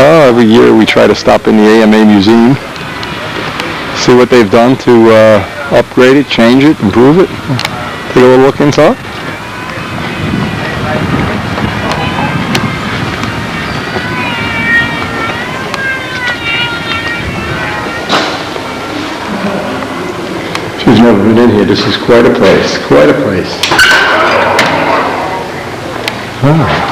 Every year we try to stop in the AMA Museum, see what they've done to upgrade it, change it, improve it. Take a little look inside. She's never been in here. This is quite a place. Quite a place. Oh.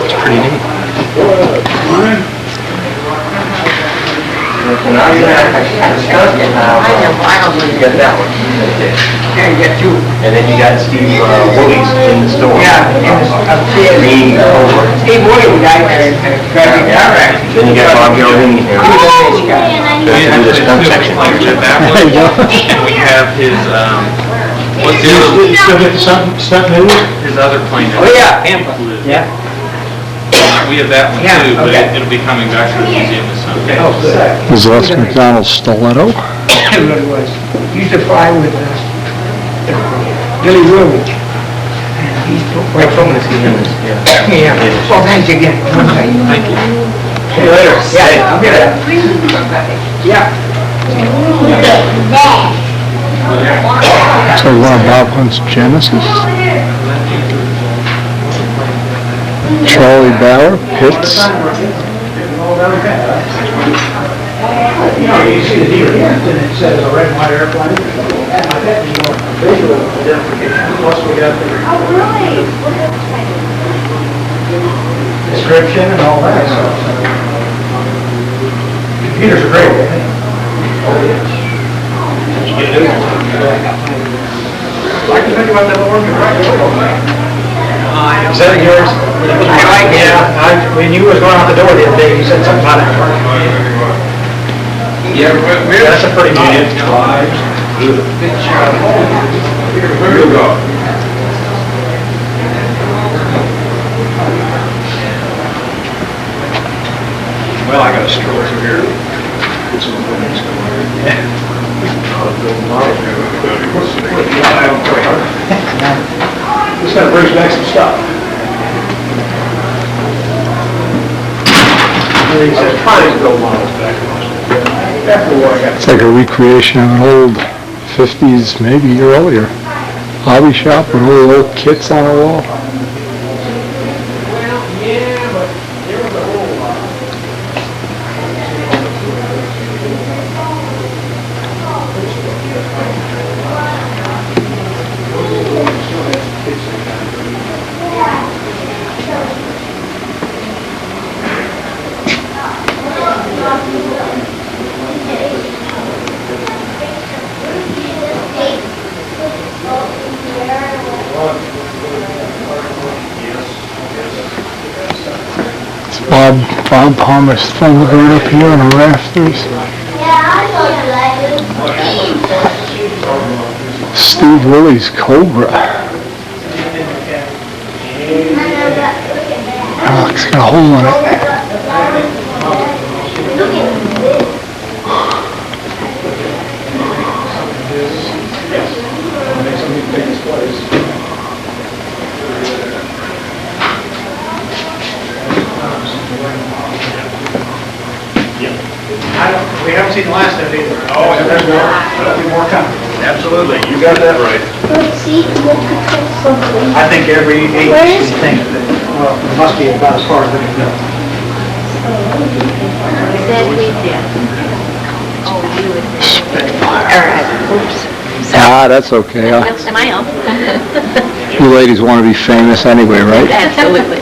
It's pretty neat. Now you have Stunt and you got that one. Yeah, you got two. And then you got Steve Woolley's in the store. Yeah, Steve Woolley, the guy that got the car accident. Then you got Bob Gilding here. To do the stunt section. And we have his, what's the other? You still get the stunt news? His other plane. Oh, yeah. Pamphlet. Yeah. We have that one Yeah, too, but okay. it'll be coming back to the museum this summer. Oh, good. Was Les McDonald's stiletto? It really was. Used to fly with Billy Woolridge. And he's Right from this, yeah. Well, thanks again. Thank you. See you later. Yeah, I'll get it. Yeah. So one of Bob Hunt's Genesis? Charlie Bauer, Pitts. You know, you see the deer and it says a red and white airplane. I bet you want a visual identification. Plus we got the description and all that. So computers are great. Oh, yes. Did you get it? I can think about that working right. Is that yours? Yeah, when you was going out the door the other day, you said something about it. Yeah, That's a pretty neat. Here we go. Well, I got a stroll through here. Get some things Just gotta bring back some stuff. It's like a recreation of an old 50s, maybe earlier, hobby shop with all the old kits on the wall. Bob Palmer's Thunderbird up here on the rafters. Steve Woolley's Cobra. Oh, it's got a hole in it. We haven't seen the last of it either. Oh, and there's more. There'll be more coming. Absolutely, you got that right. I think every agency thinks that, well, it must be about as far as they can go. Ah, that's okay. Am I on? You ladies want to be famous anyway, right? Absolutely.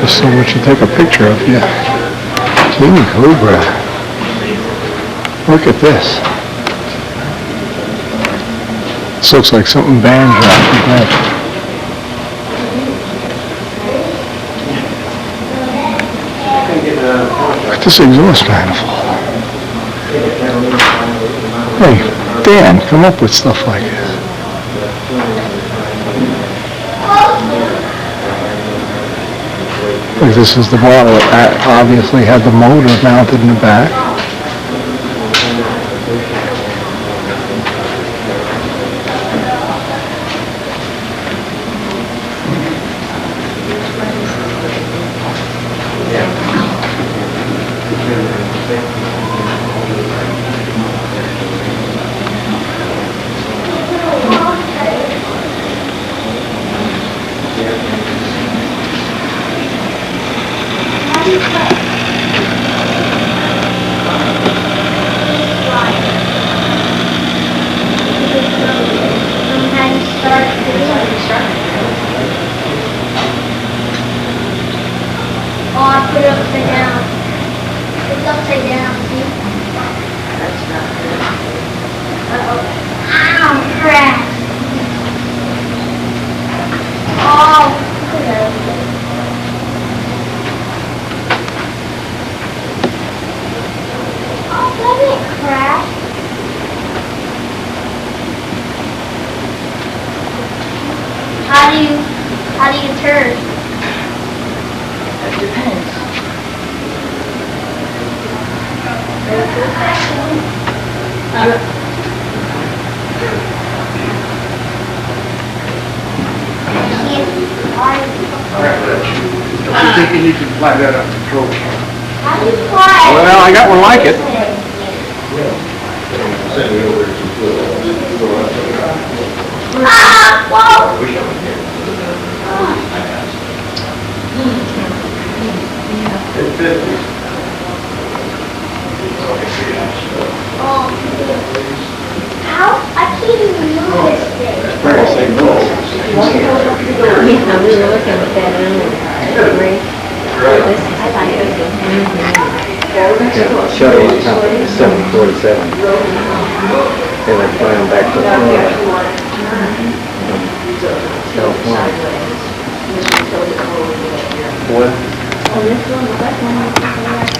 Just so much to take a picture of, yeah. King Cobra. Look at this. This looks like something banned dropped. Look at this exhaust manifold. Hey, Dan come up with stuff like this? Look, this is the model that obviously had the motor mounted in the back. How do you turn? That depends. I think you need to fly that up control. How do you fly? Well, I got one like it. Whoa! Oh, how? I can't even move this thing. Yeah, we were looking at that earlier. I thought it was Shuttle on top of 747. And they're flying back to Florida. What?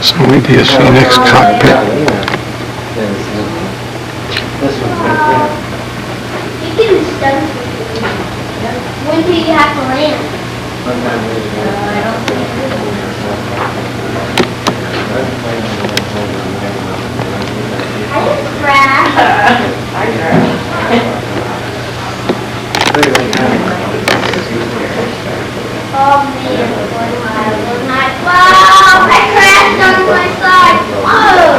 So maybe a Phoenix cockpit. This one's You can stunt. When do you have to land? I just crashed. Oh man, wow, I crashed on my side. Whoa!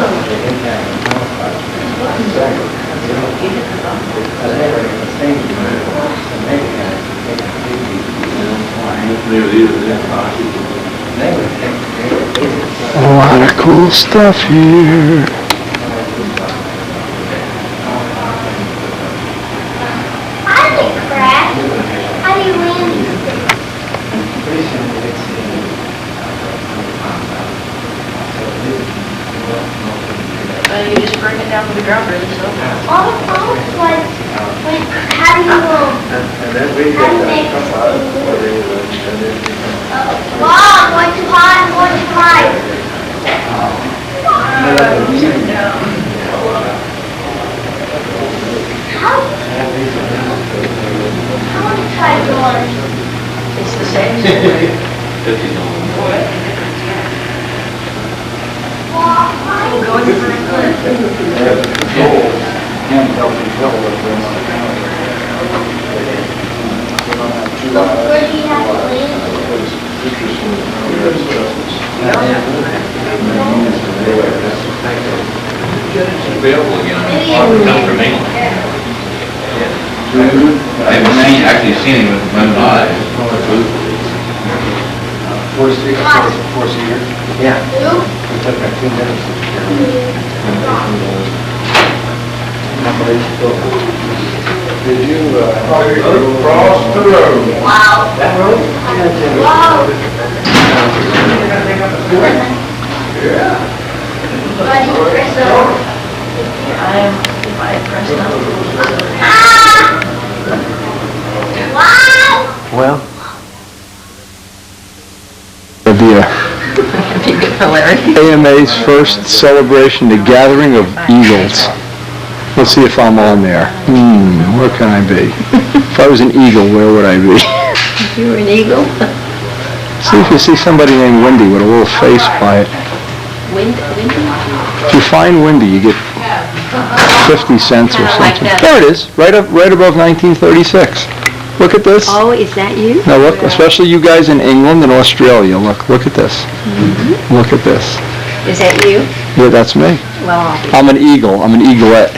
A lot of cool stuff here. I didn't crash. How do you land these things? You just bring it down to the ground really slow. All the phones, like, how do you make this thing move? Wow, I'm going too high, I'm going too high. How do you try yours? It's the same. Go in the front clip. So where do you have to land? Available again. Maybe Come from England. I've actually seen him with my own eyes. Four-seater? Yeah. Who? It took like 2 minutes. Did you, Across the road. Wow. that road? Wow. Yeah. Buddy, press over. I pressed up. Ah! Wow. Well. The Hilarious. AMA's first celebration, the Gathering of Eagles. Let's see if I'm on there. Where can I be? If I was an eagle, where would I be? You were an eagle? See if you see somebody named Wendy with a little face by it. Windy? If you find Wendy, you get 50 cents or Kinda like something. that. There it is, right above 1936. Look at this. Oh, is that you? Now look, especially you guys in England and Australia, look at this. Look at this. Is that you? Yeah, that's me. Well, I'm an eagle. I'm an eaglet.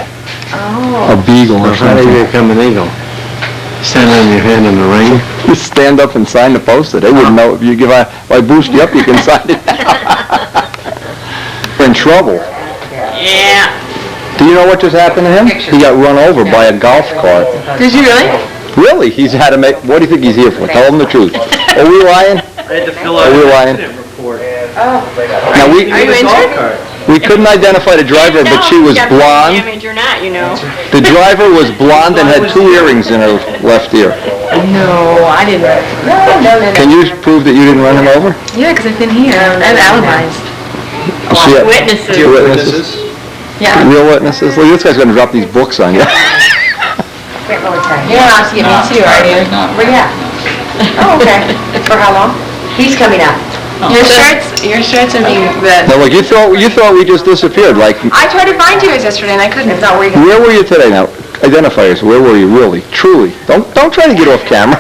oh. A beagle or How do you something. become an eagle? Stand on your hand in the rain? You stand up and sign the poster. They wouldn't know if you give. If I boost you up, you can sign it. We're in trouble. Yeah. Do you know what just happened to him? He got run over by a golf cart. Did you really? Really? He's had to make. What do you think he's here for? Tell him the truth. Are we lying? I had to fill Are out we an lying? accident report. Now we Are you injured? we couldn't identify the driver, but she was blonde. Damage or not, you know. The driver was blonde and had 2 earrings in her left ear. No, I didn't. No. Can you prove that you didn't run him over? Yeah, because I've been here. I have alibis. See it? Witnesses. Two witnesses? Yeah. Real witnesses? Look, this guy's gonna drop these books on you. You're out to get me too, are you? Where you at? Oh, okay. For how long? He's coming up. Your shirts are being red. Now look, you thought we just disappeared, like, I tried to find you guys yesterday and I couldn't. It's not where you where were you today now? Identify yourself, where were you really, truly? Don't try to get off camera.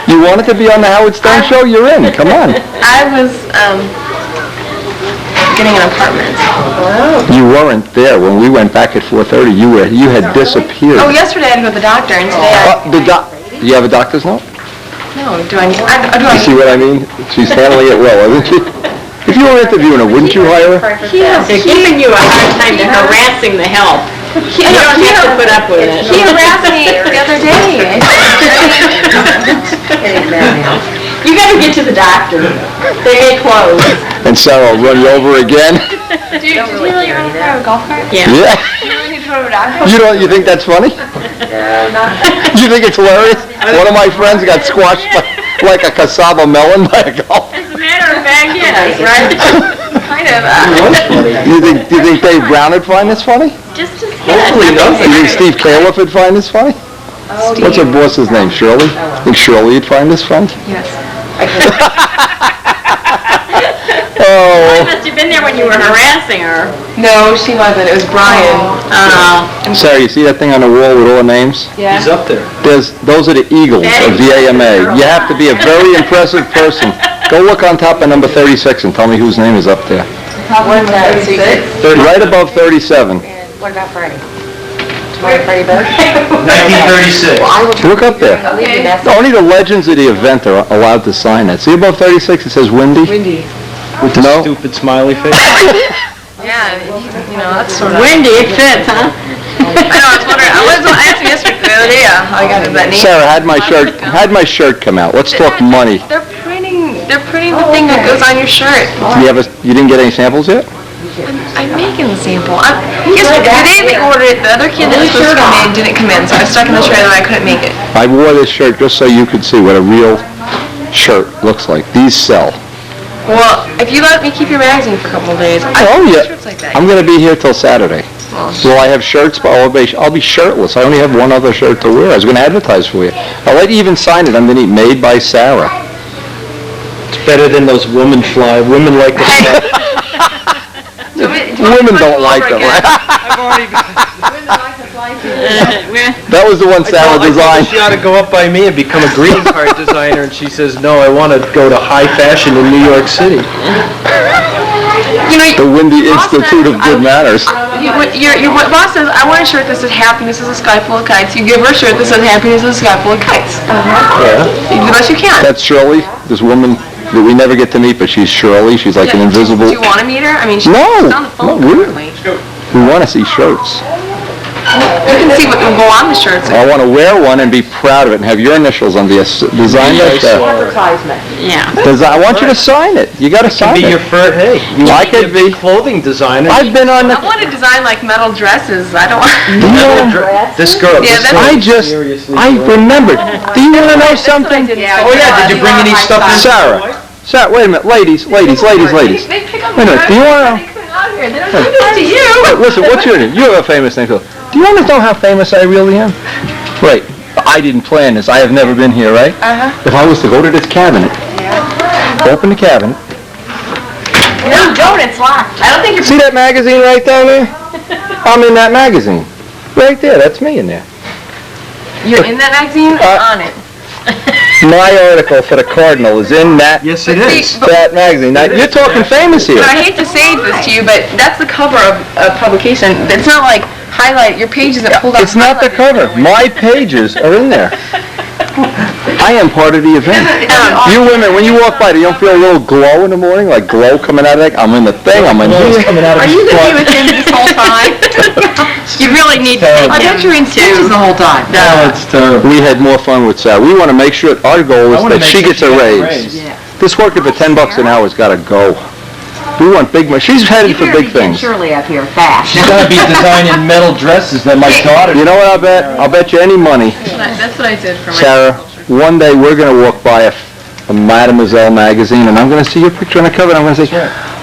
You wanted to be on the Howard Stern show, you're in, come on. I was, getting an apartment. You weren't there when we went back at 4:30, you had disappeared. Oh, yesterday I had to go to the doctor and today Do you have a doctor's note? no, do I? You see what I mean? She's handling it well, isn't she? If you were interviewing her, wouldn't you hire her? They're giving you a hard time. They're harassing the help. You don't have to put up with it. He harassed me the other day. You gotta get to the doctor. They may close. And Sarah will run you over again? Did you really run over a golf cart? Yeah. Yeah. You really need to go to a doctor? You think that's funny? You think it's hilarious? One of my friends got squashed like a cassava melon by a golf. As a matter of fact, yes, right? Kind of. You think Dave Brown would find this funny? Just as Hopefully not. You think Steve Califf would find this funny? What's her boss's name, Shirley? Think Shirley would find this funny? Yes. Oh. Must have been there when you were harassing her. No, she wasn't. It was Brian. Sarah, you see that thing on the wall with all the names? Yeah. He's up there. Those are the Eagles of the AMA. You have to be a very impressive person. Go look on top of number 36 and tell me whose name is up there. What's that? 36? Right above 37. What about Freddie? Tomorrow Freddie Bird? 1936. Look up there. Leave the message. Only the legends of the event are allowed to sign it. See above 36 it says Windy? Windy. With the No? stupid smiley face. Yeah, you know, that's sort of... Windy, it fits, huh? I know, I was wondering, I asked you yesterday, the other day, how I got that name. Sarah, had my shirt come out. Let's talk money. They're printing the thing that goes on your shirt. You didn't get any samples yet? I'm making the sample. Yesterday, the day they ordered it, the other kid that was supposed to come in didn't come in, so I was stuck in the trailer and I couldn't make it. I wore this shirt just so you could see what a real shirt looks like. These sell. Well, if you let me keep your magazine for a couple of days, I Oh can yeah. make shirts like that. I'm going to be here till Saturday. Will I have shirts? But I'll be shirtless. I only have one other shirt to wear. I was going to advertise for you. I'll let you even sign it underneath, made by Sarah. It's better than those women like the fly. Women don't like them, right? That was the one Sarah I told her designed. she ought to go up by me and become a greeting card designer, and she says, no, I want to go to high fashion in New York City. You know, The Windy boss Institute of says, Good Manners. Your boss says, I want a shirt that says happiness is a sky full of kites. You give her a shirt that says happiness is a sky full of kites. Yeah. You do the best you can. That's Shirley, this woman that we never get to meet, but she's Shirley. She's like an invisible... Do you want to meet her? I mean, she's No, on the phone no, really. currently. We want to see shirts. You can see what will go on the shirts. I want to wear one and be proud of it and have your initials on the design that. Advertisement. Yeah. I want you to sign it. You got to sign Be it. your first, hey, you I want to could be be. a clothing designer. I've been on the... I want to design like metal dresses. I don't want... This girl, Yeah, this that's- girl. I remembered. Do you want to know something? Oh yeah, did you bring any stuff in? Sarah, wait a minute, ladies. They pick up Wait a minute, do you want to know? out here. They don't do this to you. Wait, listen, what's your name? You have a famous name, too. Do you want to know how famous I really am? Wait, I didn't plan this. I have never been here, right? If I was to go to this cabinet, open the cabinet. No, don't. It's locked. I don't think you're... See that magazine right down there? I'm in that magazine. Right there, that's me in there. You're in that magazine? On it. My article for the Cardinal is in that, Yes, it is. that magazine. Now, you're talking famous here. But I hate to say this to you, but that's the cover of a publication. It's not like highlight. Your page isn't pulled out. It's not the cover. My pages are in there. I am part of the event. You women, when you walk by, do you don't feel a little glow in the morning? Like glow coming out of that? I'm in the thing, I'm in here. Are you going to be with him this whole time? You really need to. I bet you're in stitches the whole time. Oh, it's terrible. We had more fun with Sarah. We want to make sure, our goal is that she gets a raise. This worker for $10 an hour has got to go. We want big money. She's headed for big things. Shirley up here fast. She's gonna be designing metal dresses that my daughter... You know what I'll bet? I'll bet you any money, That's what I did for my Sarah, one day we're going to walk by a Mademoiselle magazine and I'm going to see your picture on the cover and I'm going to say,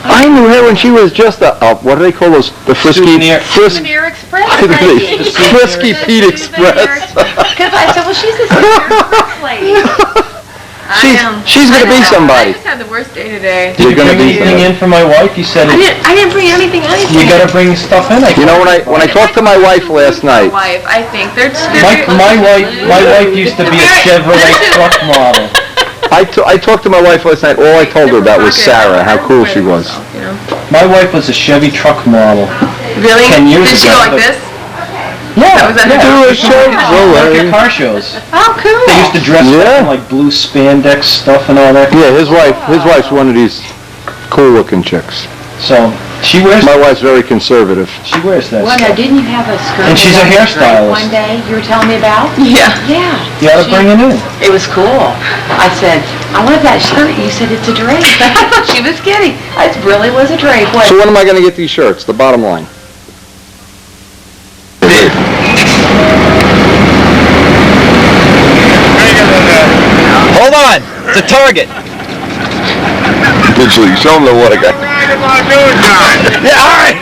I knew her when she was just a what do they call those? The frisky... Souvenir. Souvenir Express. Frisky Pete Express. Because I said, well, she's the Souvenir Express lady. She's going to be somebody. I just had the worst day today. You're going to be Anything somebody. in for my wife? You said I didn't bring anything else. you gotta bring stuff in. You know, when I talked to my wife last night, My wife, I think they're My wife used to be a Chevrolet truck model. I talked to my wife last night, all I told her about was Sarah, how cool she was. My wife was a Chevy truck model. Really? 10 years Did she ago, go like but- this? Yeah, Was that yeah. her? Do a Like at Chevrolet. car shows. Oh, cool. They used to dress Yeah. up in like blue spandex stuff and all that. Yeah, his wife's one of these cool-looking chicks. So she wears My wife's very conservative. that Well, now, stuff. didn't you have a skirt? And she's a that was hairstylist. One day you were telling me about? Yeah. Yeah. You ought to bring it in. It was cool. I said, I want that shirt. You said it's a drape. I thought she was kidding. It really was a drape. So when am I going to get these shirts? The bottom line. Hold on, it's a target. Literally, show them the water guy. Yeah, all right.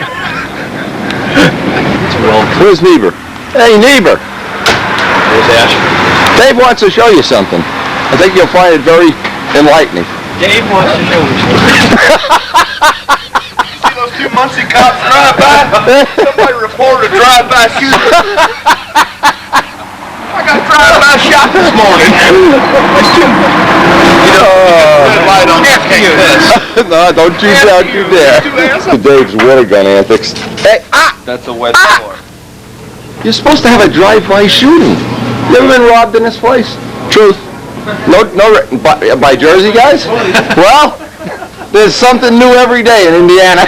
Where's Niebuhr? Hey, Niebuhr. There's Ash. Dave wants to show you something. I think you'll find it very enlightening. Dave wants to show me something. See those two Muncie cops drive by? Somebody reported a drive-by shooting. I got a drive-by shot this morning. Light on this. No, don't you dare. Dave's water gun antics. Hey, That's a wet floor. you're supposed to have a drive-by shooting. You ever been robbed in this place? Truth. No, by Jersey guys? Well, there's something new every day in Indiana.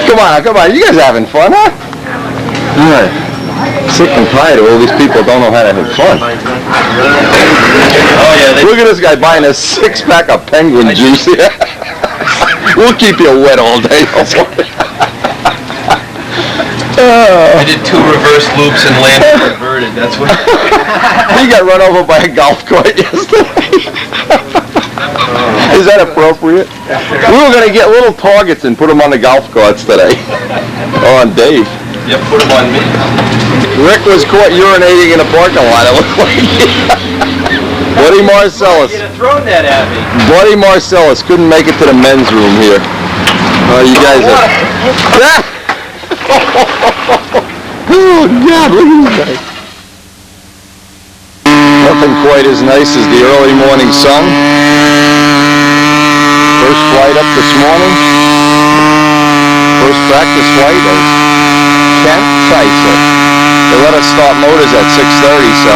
Come on, you guys are having fun, huh? All right. Sick and tired of all these people don't know how to have fun. Oh, yeah, Look at this guy buying a six-pack of penguin juice here. We'll keep you wet all day. I did 2 reverse loops and landed inverted, that's what... He got run over by a golf cart yesterday. Is that appropriate? We were going to get little targets and put them on the golf carts today. Oh, on Dave. Yep, put them on me. Rick was caught urinating in a parking lot, it looked like. Buddy Marcellus. You'd have thrown that at me. Buddy Marcellus couldn't make it to the men's room here. Oh, you guys are... Oh, God, look at this guy. Nothing quite as nice as the early morning sun. First flight up this morning. First practice flight of Kent Tyson. They let us start motors at 6:30, so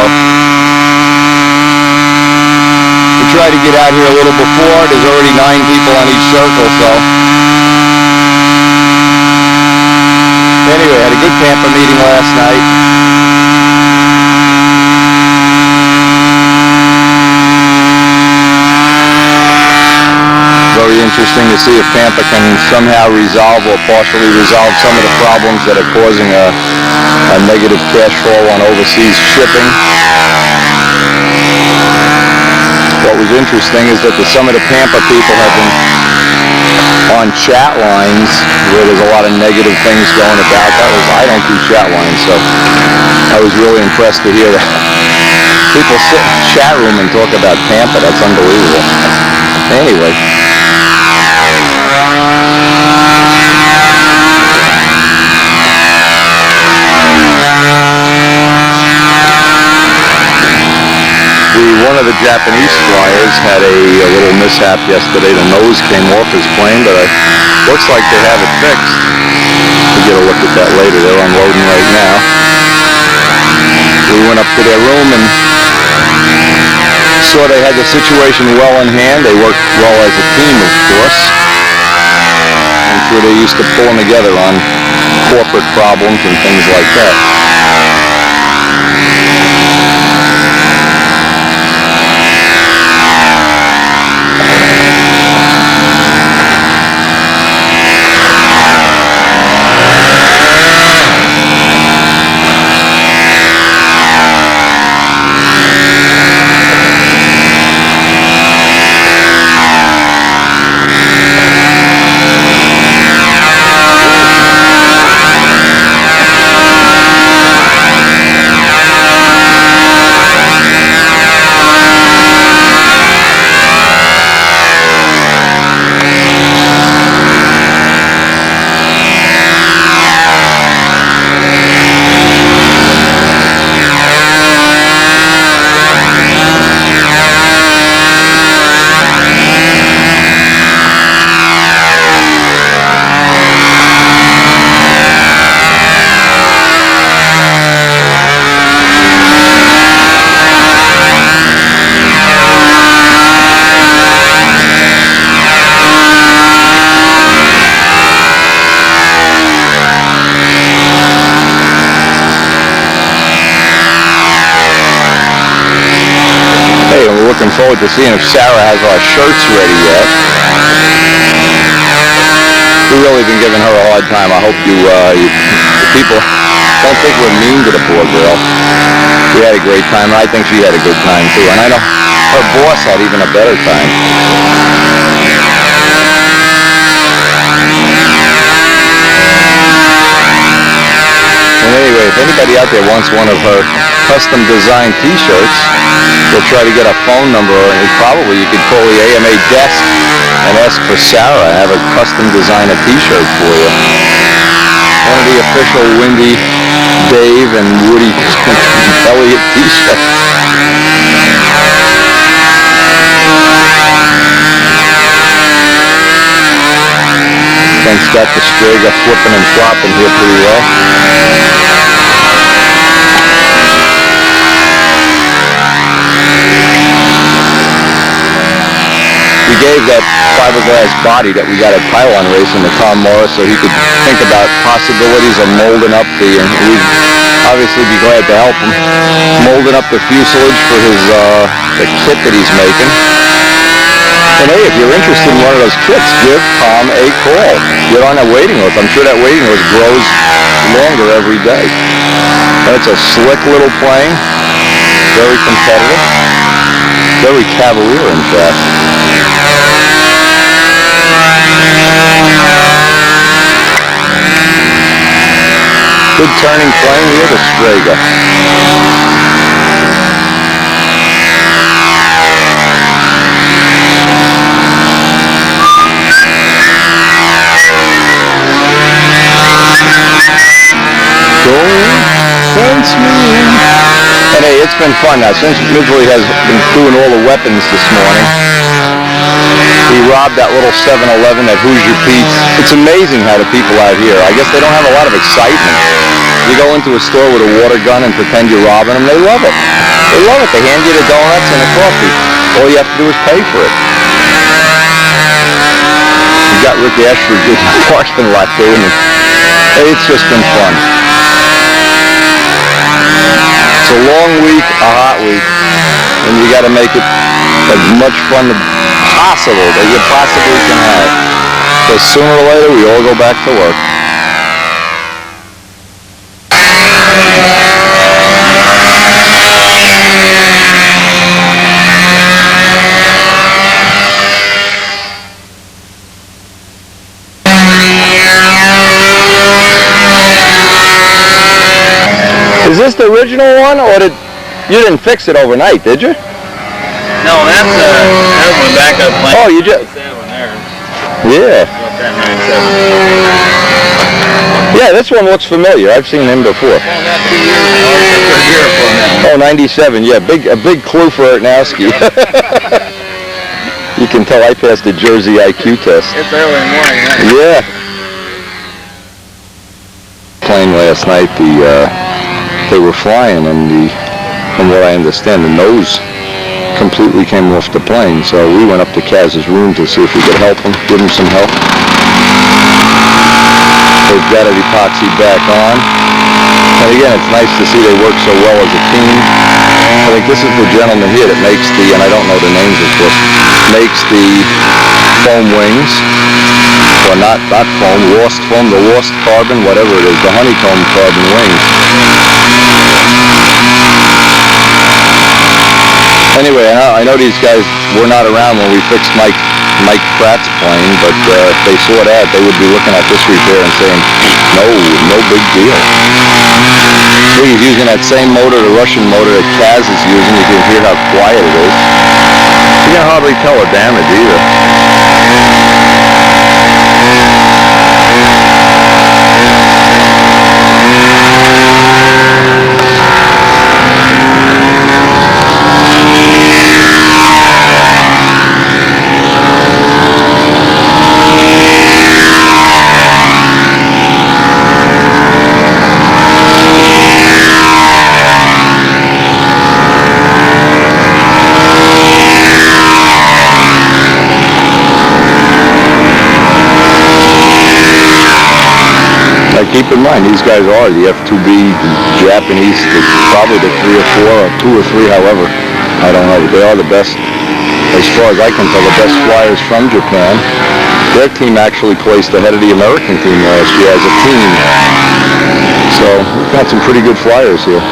we tried to get out here a little before. There's already 9 people on each circle, so. Anyway, had a good Tampa meeting last night. Very interesting to see if Tampa can somehow resolve or partially resolve some of the problems that are causing a negative cash flow on overseas shipping. What was interesting is that some of the Tampa people have been on chat lines where there's a lot of negative things going about. I don't do chat lines, so I was really impressed to hear that. People sit in the chat room and talk about Tampa. That's unbelievable. Anyway. One of the Japanese flyers had a little mishap yesterday. The nose came off his plane, but it looks like they have it fixed. We'll get a look at that later. They're unloading right now. We went up to their room and saw they had the situation well in hand. They worked well as a team, of course. I'm sure they're used to pulling together on corporate problems and things like that. Looking forward to seeing if Sarah has our shirts ready yet. We've really been giving her a hard time. I hope you people don't think we're mean to the poor girl. We had a great time, and I think she had a good time too. And I know her boss had even a better time. And anyway, if anybody out there wants one of her custom designed t-shirts, we'll try to get a phone number, and probably you could call the AMA desk and ask for Sarah and have her custom design a t-shirt for you. One of the official Windy, Dave, and Woody Elliott t-shirts. Ben's got the Strega flipping and flopping here pretty well. We gave that fiberglass body that we got at Pylon Racing to Tom Morris so he could think about possibilities of molding up we'd obviously be glad to help him, molding up the fuselage for his the kit that he's making. And hey, if you're interested in one of those kits, give Tom a call. Get on that waiting list. I'm sure that waiting list grows longer every day. And it's a slick little plane, very competitive, very cavalier in fact. Good turning plane here, the Strega. Fence me in. And hey, it's been fun now. Since Midgley has been doing all the weapons this morning, he robbed that little 7-Eleven at Hoosier Pete's. It's amazing how the people out here, I guess they don't have a lot of excitement. You go into a store with a water gun and pretend you're robbing them, they love it. They love it. They hand you the donuts and a coffee. All you have to do is pay for it. We got Rick Ashford in the parking lot doing it. Hey, it's just been fun. It's a long week, a hot week, and you got to make it as much fun as possible that you possibly can have. So sooner or later, we all go back to work. this the original one, or you didn't fix it overnight, did you? No, that's one backup plan. Oh, you just... Yeah. Yeah, this one looks familiar. I've seen him before. Oh, 97. Yeah, a big clue for Artnowski. You can tell I passed the Jersey IQ test. It's early in the morning, huh? Yeah. Plane last night, they were flying, and from what I understand, the nose completely came off the plane. So we went up to Kaz's room to see if we could help him, give him some help. They've got it epoxied back on. And again, it's nice to see they work so well as a team. I think this is the gentleman here that makes and I don't know the names of course, makes the foam wings. Or not foam, the lost carbon, whatever it is, the honeycomb carbon wings. Anyway, I know these guys were not around when we fixed Mike Pratt's plane, but if they saw that, they would be looking at this repair and saying, no big deal. See, he's using that same motor, the Russian motor that Kaz is using. You can hear how quiet it is. You can hardly tell a damage either. Keep in mind, these guys are the F2B Japanese, probably the 3 or 4, or 2 or 3, however. I don't know, but they are the best, as far as I can tell, the best flyers from Japan. Their team actually placed ahead of the American team last year as a team. So, we've got some pretty good flyers here.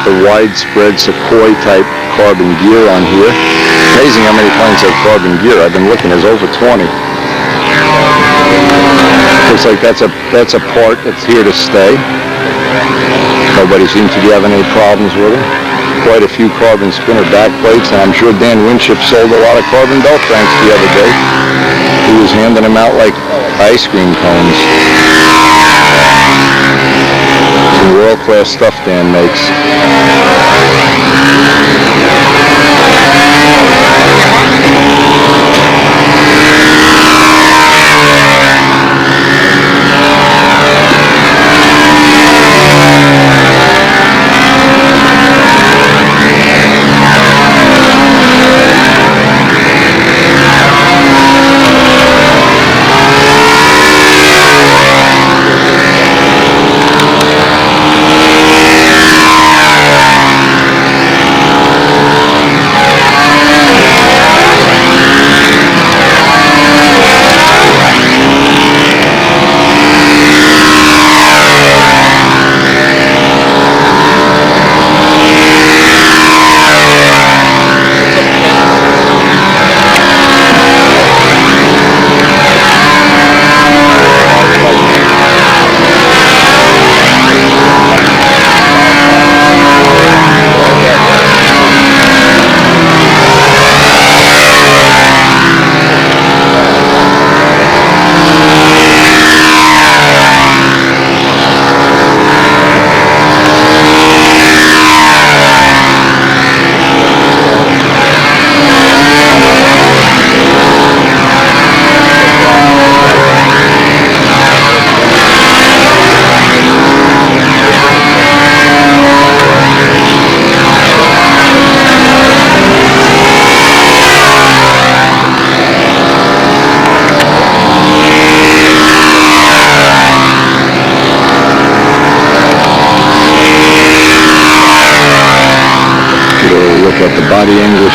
The widespread Sequoia type carbon gear on here. Amazing how many planes have carbon gear. I've been looking, there's over 20. Looks like that's a part that's here to stay. Nobody seems to be having any problems with it. Quite a few carbon spinner back plates, and I'm sure Dan Winship sold a lot of carbon belt cranks the other day. He was handing them out like ice cream cones. Some world-class stuff Dan makes.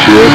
year.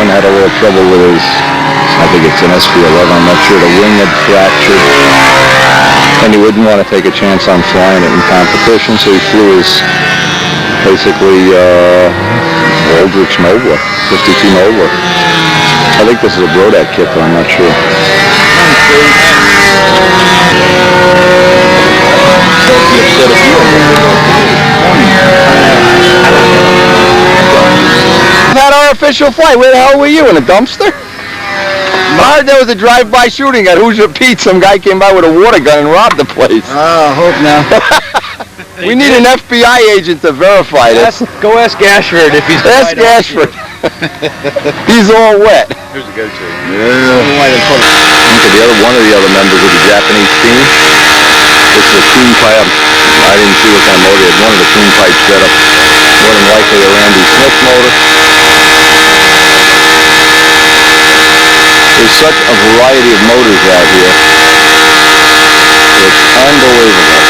Had a little trouble with his, I think it's an SP11, I'm not sure, the wing had fractured, and he wouldn't want to take a chance on flying it in competition, so he flew his, basically, Aldrich Nova, 52 Nova. I think this is a Brodat kit, but I'm not sure. Had our official flight. Where the hell were you? In a dumpster? I heard there was a drive-by shooting at Hoosier Pete. Some guy came by with a water gun and robbed the place. Oh, hope now. We need an FBI agent to verify this. Go ask Ashford if he's... Ask Ashford. He's all wet. Here's a go-to. Yeah. One of the other members of the Japanese team. This is a tune pipe. I didn't see what kind of motor it had. One of the tune pipes set up. More than likely a Randy Smith motor. There's such a variety of motors out here. It's unbelievable.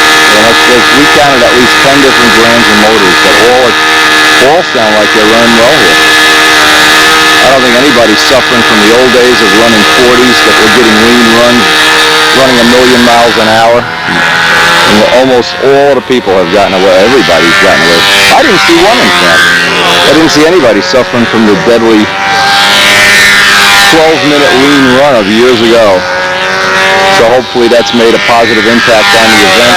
We counted at least 10 different brands of motors that all sound like they're running well here. I don't think anybody's suffering from the old days of running 40s that were getting lean runs, running 1,000,000 miles an hour. And almost all the people have gotten away. Everybody's gotten away. I didn't see one, in fact. I didn't see anybody suffering from the deadly 12-minute lean run of years ago. So hopefully that's made a positive impact on the event.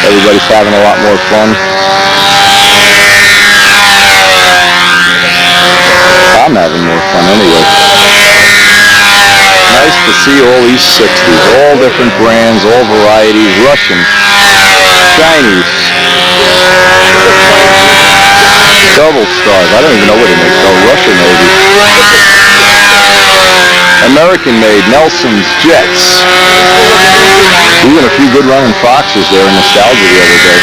Everybody's having a lot more fun. I'm having more fun anyway. Nice to see all these 60s, all different brands, all varieties, Russian, Chinese, double stars. I don't even know what it makes, though. Russian maybe. American made, Nelson's, Jets. Even a few good running Foxes there in Nostalgia the other day.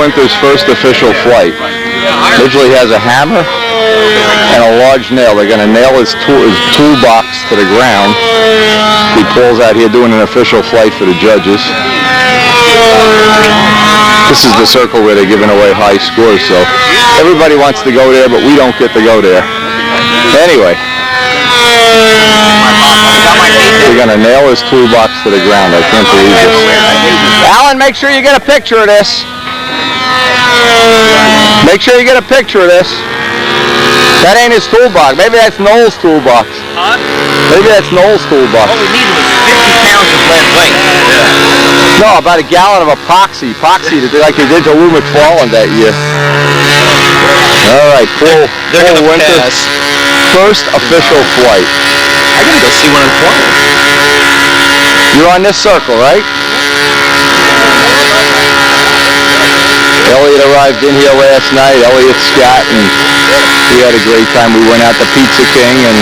Winther's first official flight. Originally has a hammer and a large nail. They're going to nail his toolbox to the ground. He pulls out here doing an official flight for the judges. This is the circle where they're giving away high scores, so everybody wants to go there, but we don't get to go there. Anyway, we're going to nail his toolbox to the ground. I can't believe this. Alan, make sure you get a picture of this. Make sure you get a picture of this. That ain't his toolbox. Maybe that's Noel's toolbox. Huh? Maybe that's Noel's toolbox. All we needed was 50 pounds of lead weight. Yeah. No, about a gallon of epoxy. Epoxy like they did to Lou McFarland that year. All right, Paul Winther, first official flight. I gotta go see one in Portland. You're on this circle, right? Elliot arrived in here last night, Elliot Scott, and we had a great time. We went out to Pizza King, and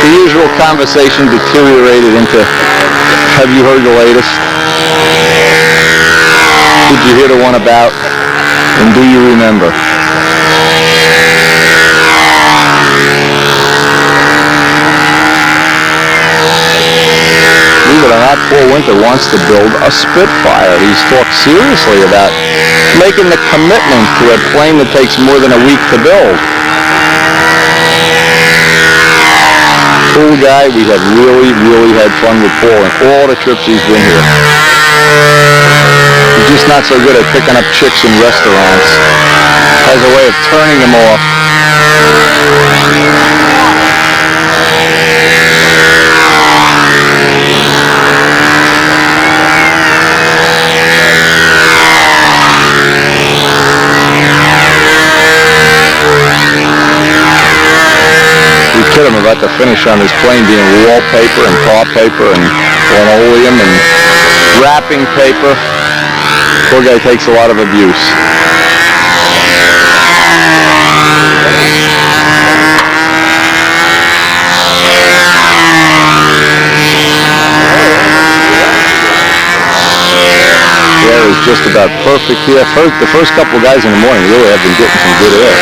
the usual conversation deteriorated into, have you heard the latest? Did you hear the one about, and do you remember? Believe it or not, Paul Winther wants to build a Spitfire. He's talked seriously about making the commitment to a plane that takes more than a week to build. Cool guy. We have really had fun with Paul in all the trips he's been here. He's just not so good at picking up chicks in restaurants. Has a way of turning them off. I'm about to finish on this plane being wallpaper and tar paper and linoleum and wrapping paper. Poor guy takes a lot of abuse. The air is just about perfect here. The first couple of guys in the morning really have been getting some good air.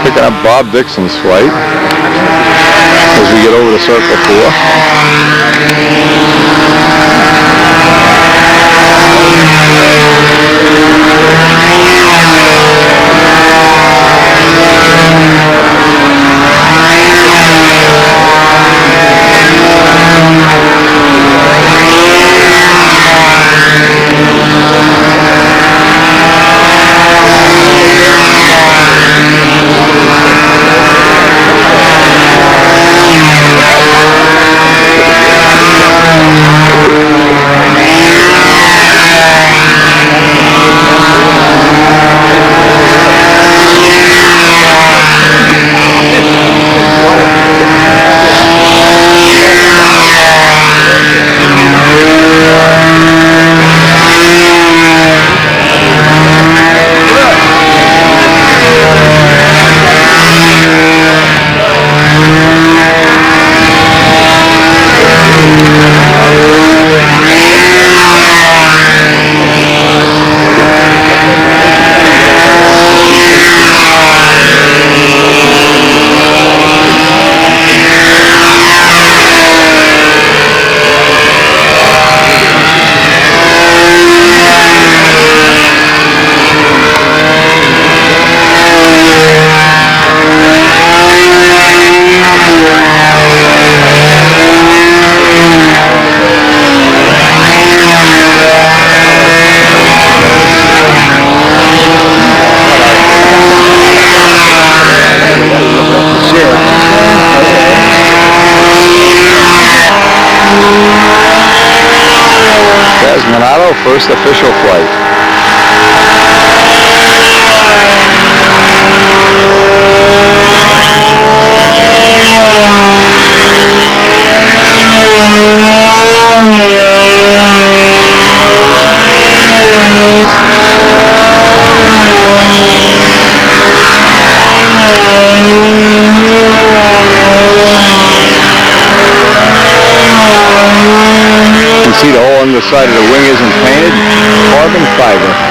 picking up Bob Dixon's flight as we get over to Circle 4. First official flight. You can see the whole underside of the wing isn't painted. Carbon fiber.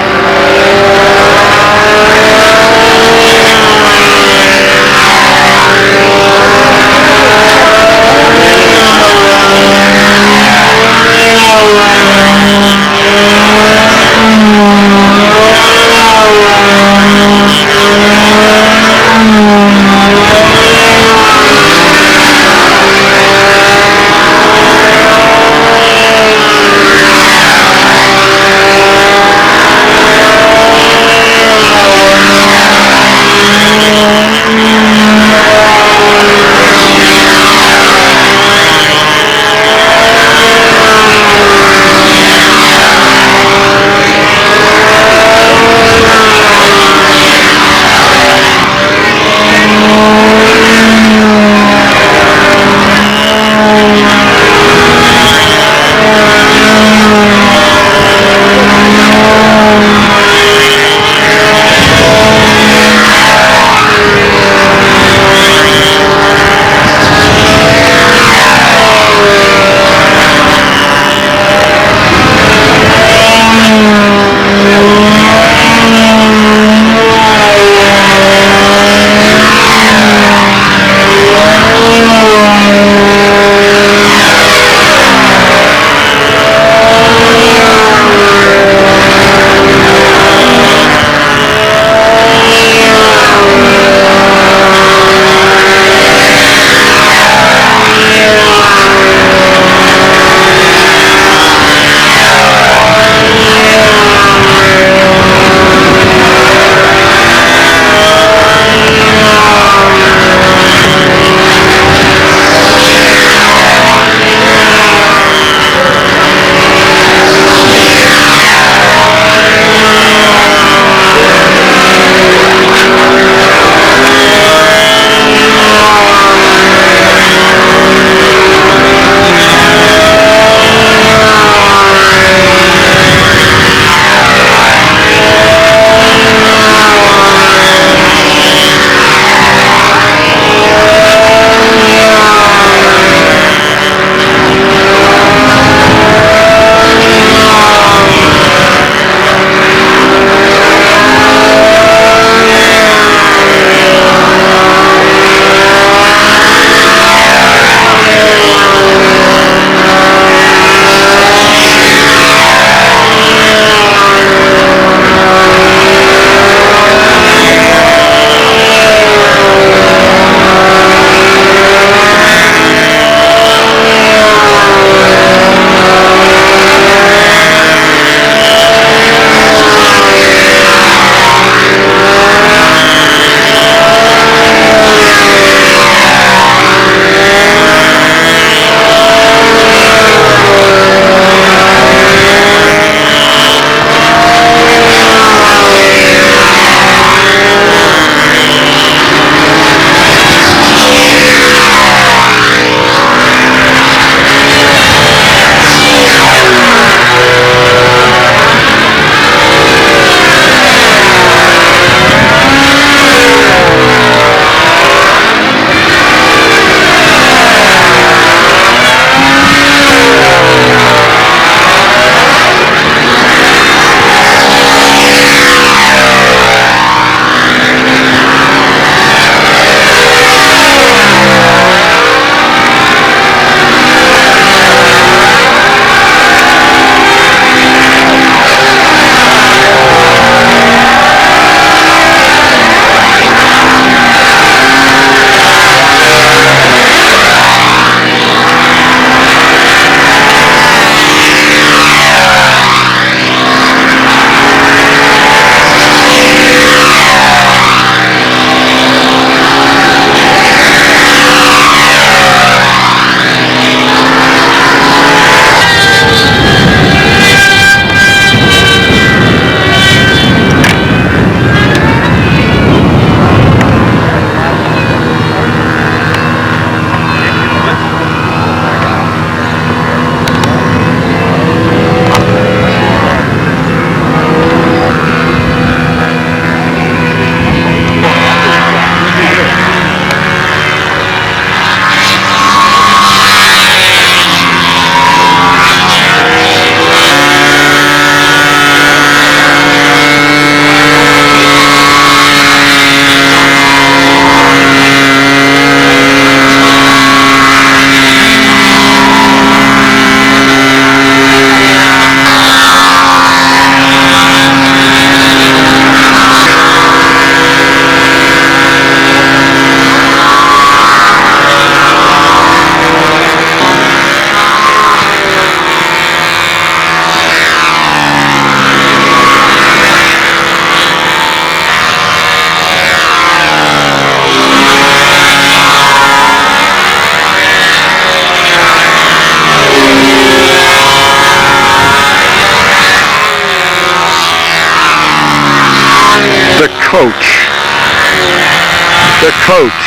coach. The coach.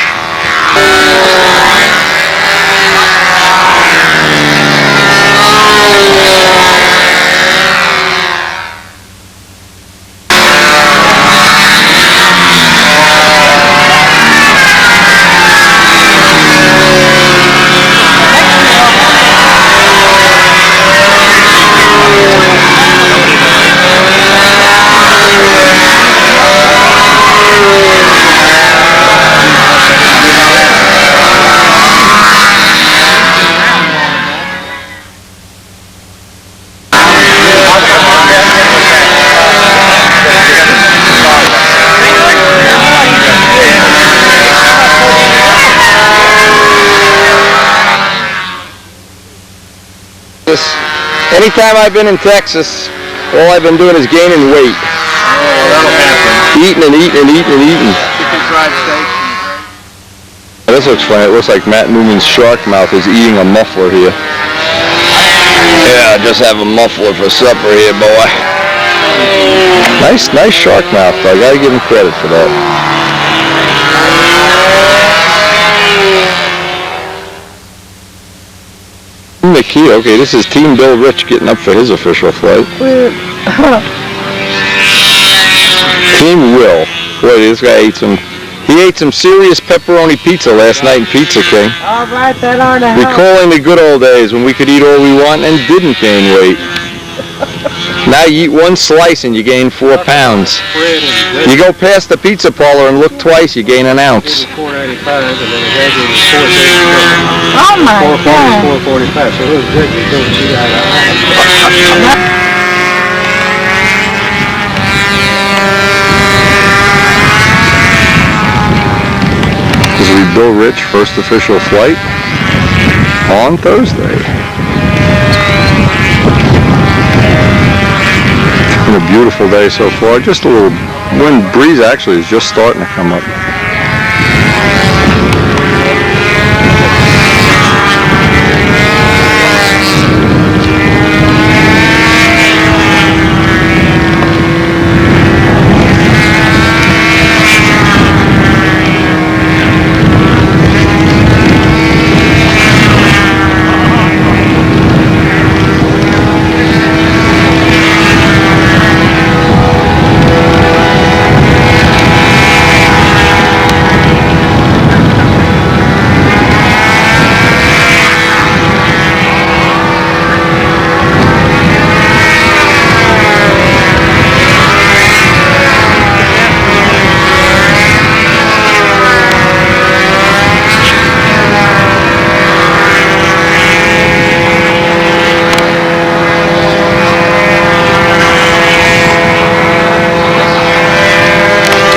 Anytime I've been in Texas, all I've been doing is gaining weight. Oh, that'll happen. Eating and eating and eating and eating. Chicken fried steaks. This looks funny. It looks like Matt Newman's shark mouth is eating a muffler here. Yeah, just have a muffler for supper here, boy. Nice shark mouth, though. I gotta give him credit for that. McKee, okay, this is Team Bill Rich getting up for his official flight. Team Will. Boy, this guy ate some serious pepperoni pizza last night in Pizza King. All right, that aren't a Recalling the good old days when we could eat all we want and didn't gain weight. Now you eat one slice and you gain 4 pounds. You go past the pizza parlor and look twice, you gain an ounce. $4.95 and then eventually it was $4.37. Oh my God. $4.45, so it was good. You don't see that. This will be Bill Rich, first official flight on Thursday. It's been a beautiful day so far. Just a little wind breeze actually is just starting to come up.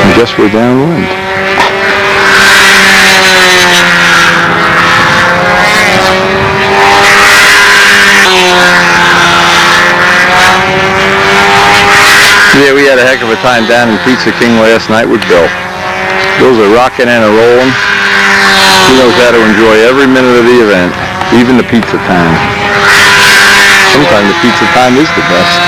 I guess we're downwind. Yeah, we had a heck of a time down in Pizza King last night with Bill. Bill's a rocking and a rolling. He knows how to enjoy every minute of the event, even the pizza time. Sometimes the pizza time is the best.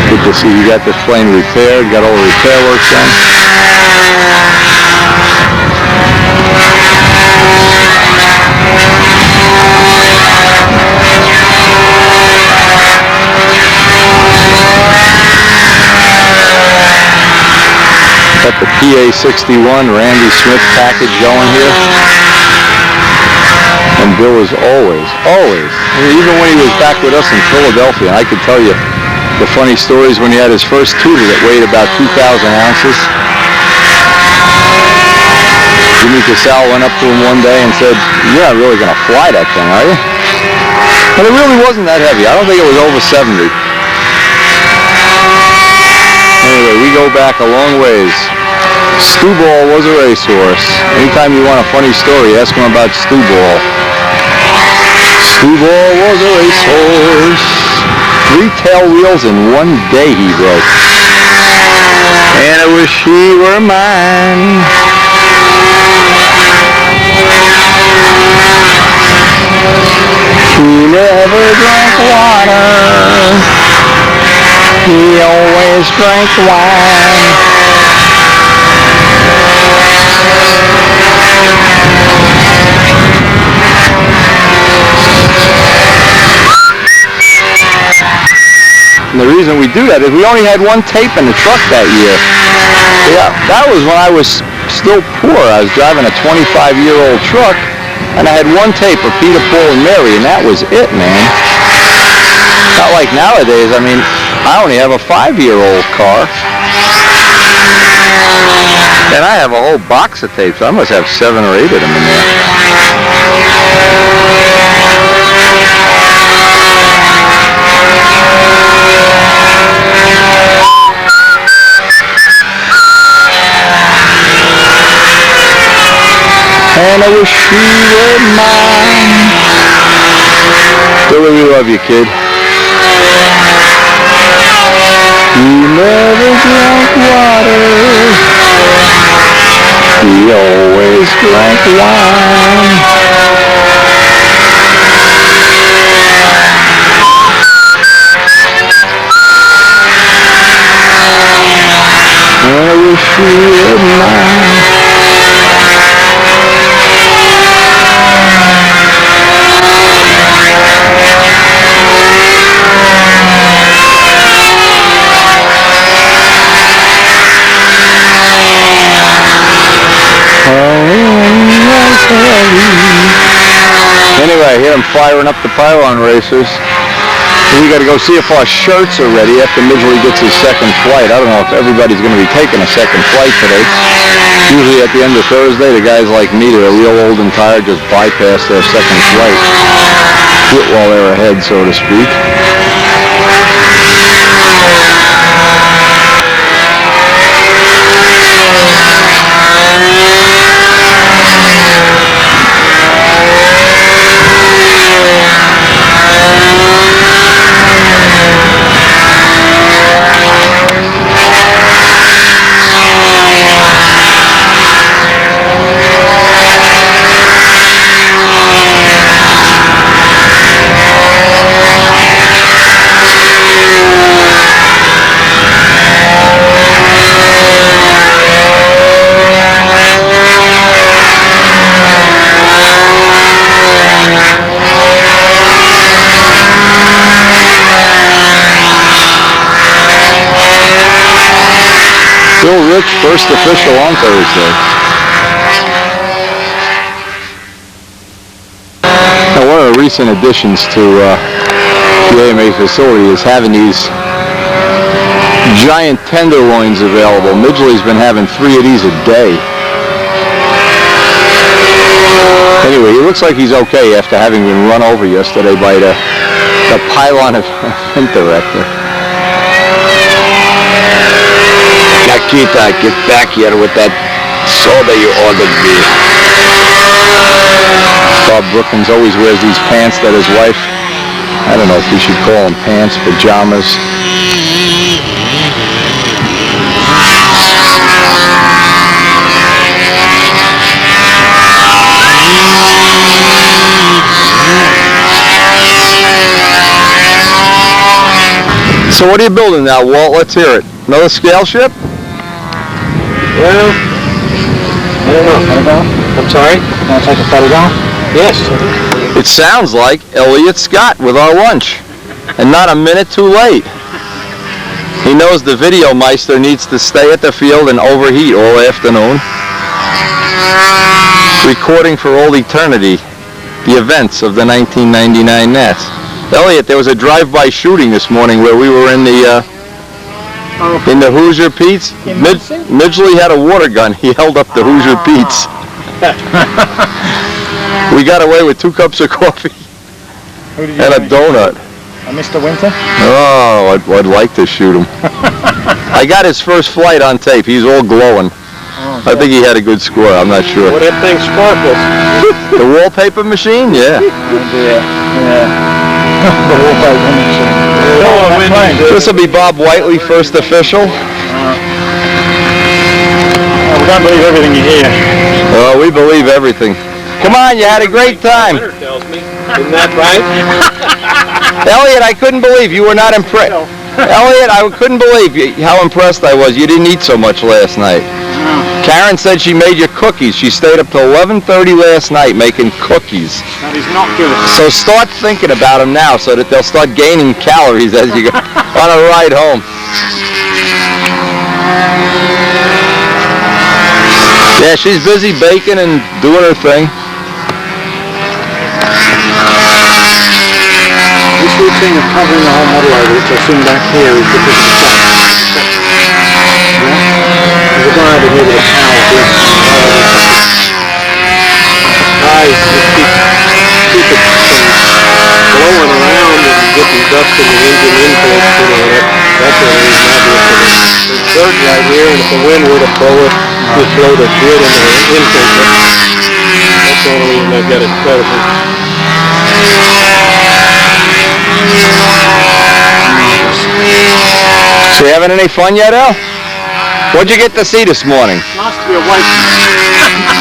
Good to see you got this plane repaired, got all the repair work done. Got the PA-61 Randy Smith package going here. And Bill is always, I mean, even when he was back with us in Philadelphia, I could tell you the funny stories when he had his first tutor that weighed about 2,000 ounces. Jimmy Casal went up to him one day and said, "You're not really going to fly that thing, are you?" But it really wasn't that heavy. I don't think it was over 70. Anyway, we go back a long ways. Stu Ball was a racehorse. Anytime you want a funny story, ask him about Stu Ball. Stu Ball was a racehorse. 3 tail wheels in one day he broke. And I wish he were mine. drank wine. And the reason we do that is we only had one tape in the truck that year. Yeah, that was when I was still poor. I was driving a 25-year-old truck, and I had one tape of Peter, Paul, and Mary, and that was it, man. Not like nowadays. I mean, I only have a 5-year-old car. And I have a whole box of tapes. I must have 7 or 8 of them in there. And I wish she were mine. Billy, we love you, kid. He never drank water. He always drank wine. And I wish she were mine. Anyway, I hear them firing up the pylon racers. We got to go see if our shirts are ready after Midgley gets his second flight. I don't know if everybody's going to be taking a second flight today. Usually at the end of Thursday, the guys like me that are real old and tired just bypass their second flight. Quit while they're ahead, so to speak. Bill Rich, first official on Thursday. Now, one of the recent additions to the AMA facility is having these giant tenderloins available. Midgley's been having 3 of these a day. Anyway, he looks like he's okay after having been run over yesterday by the pylon of Winther rector. Kita, get back here with that soda you ordered me. Bob Brookins always wears these pants that his wife, I don't know if we should call them pants, pajamas. So what are you building now, Walt? Let's hear it. Another scale ship? Well, I don't know. I'm sorry? Want to take a photo down? Yes. It sounds like Elliot Scott with our lunch. And not a minute too late. He knows the video meister needs to stay at the field and overheat all afternoon. Recording for all eternity the events of the 1999 NATS. Elliot, there was a drive-by shooting this morning where we were in the Hoosier Pete's. Midgley had a water gun. He held up the Hoosier Pete's. We got away with 2 cups of coffee and a donut. Mr. Winther? Oh, I'd like to shoot him. I got his first flight on tape. He's all glowing. I think he had a good score. I'm not sure. What that thing sparkles. The wallpaper machine? Yeah. The wallpaper machine. This will be Bob Whiteley, first official. We don't believe everything you hear. Oh, we believe everything. Come on, you had a great time. Tells me. Isn't that right? Elliot, I couldn't believe you were not impressed. Elliot, I couldn't believe how impressed I was. You didn't eat so much last night. Karen said she made you cookies. She stayed up till 11:30 last night making cookies. That is not good. So start thinking about them now so that they'll start gaining calories as you go on a ride home. Yeah, she's busy baking and doing her thing. This routine of covering the whole model over, which I've seen back here, is because of the fact. There's a guy over here with a towel doing guys just keep it from blowing around and getting dust in the engine intakes, you know, that's the reason obviously. There's dirt right here, and if the wind were to blow it, just blow the grit into the intake. That's the only reason I've got it covered. So you having any fun yet, Al? What'd you get to see this morning? Nice to be awake.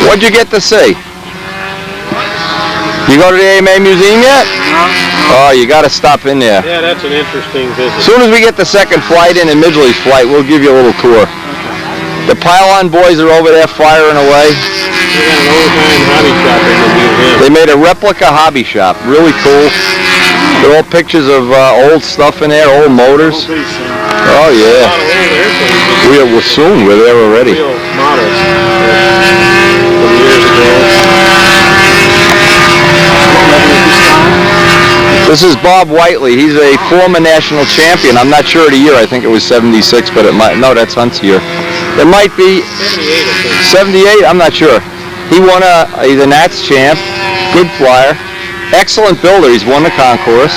What'd you get to see? You go to the AMA Museum yet? No. Oh, you got to stop in there. Yeah, that's an interesting visit. As soon as we get the second flight in and Midgley's flight, we'll give you a little tour. The pylon boys are over there firing away. They got an old-time hobby shop in the museum. They made a replica hobby shop. Really cool. They're all pictures of old stuff in there, old motors. Oh, yeah. We will soon. We're there already. Real models from years ago. This is Bob Whiteley. He's a former national champion. I'm not sure of the year. I think it was 76, but it might. No, that's Hunt's year. It might be 78. I'm not sure. He won he's a NATS champ. Good flyer. Excellent builder. He's won the concourse.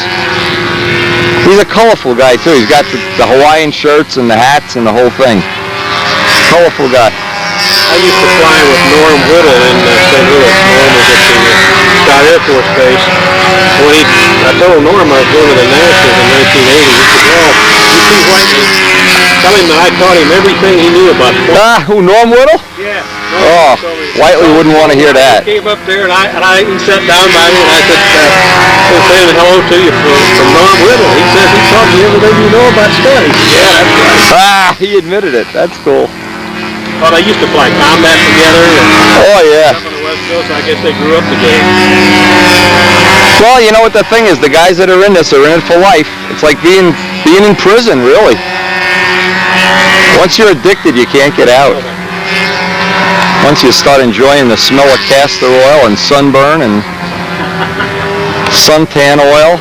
He's a colorful guy too. He's got the Hawaiian shirts and the hats and the whole thing. Colorful guy. I used to fly with Norm Whittle in St. Louis. Norm was at the Scott Air Force Base. When I told Norm I was going to the Nationals in 1980. He said, "Well, you see Whiteley, tell him that I taught him everything he knew about flying." Who, Norm Whittle? Yeah. Oh, Whiteley wouldn't want to hear that. He came up there and he sat down by me and I said, "I'm saying hello to you from Norm Whittle." He says he taught you everything you know about Stunt. He said, "Yeah, that's right." He admitted it. That's cool. Well, they used to fly combat together. Oh, yeah. Up on the West Coast, I guess they grew up together. Well, you know what the thing is? The guys that are in this are in it for life. It's like being in prison, really. Once you're addicted, you can't get out. Once you start enjoying the smell of castor oil and sunburn and suntan oil,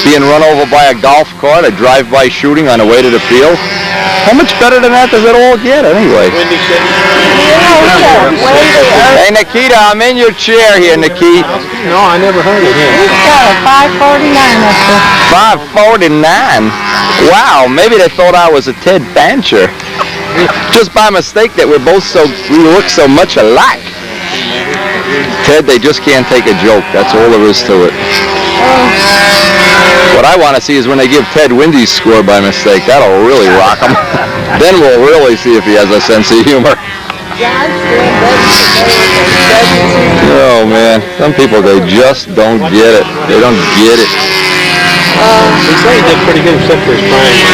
being run over by a golf cart, a drive-by shooting on the way to the field. How much better than that does it all get, anyway? Hey, Nikita, I'm in your chair here, Nikita. No, I never heard of him. He's got a 549 up there. 549? Wow, maybe they thought I was a Ted Bancher. Just by mistake that we look so much alike. Ted, they just can't take a joke. That's all there is to it. What I want to see is when they give Ted Windy's score by mistake. That'll really rock him. Then we'll really see if he has a sense of humor. Oh, man. Some people, they just don't get it. They don't get it. He said he did pretty good except for his mind.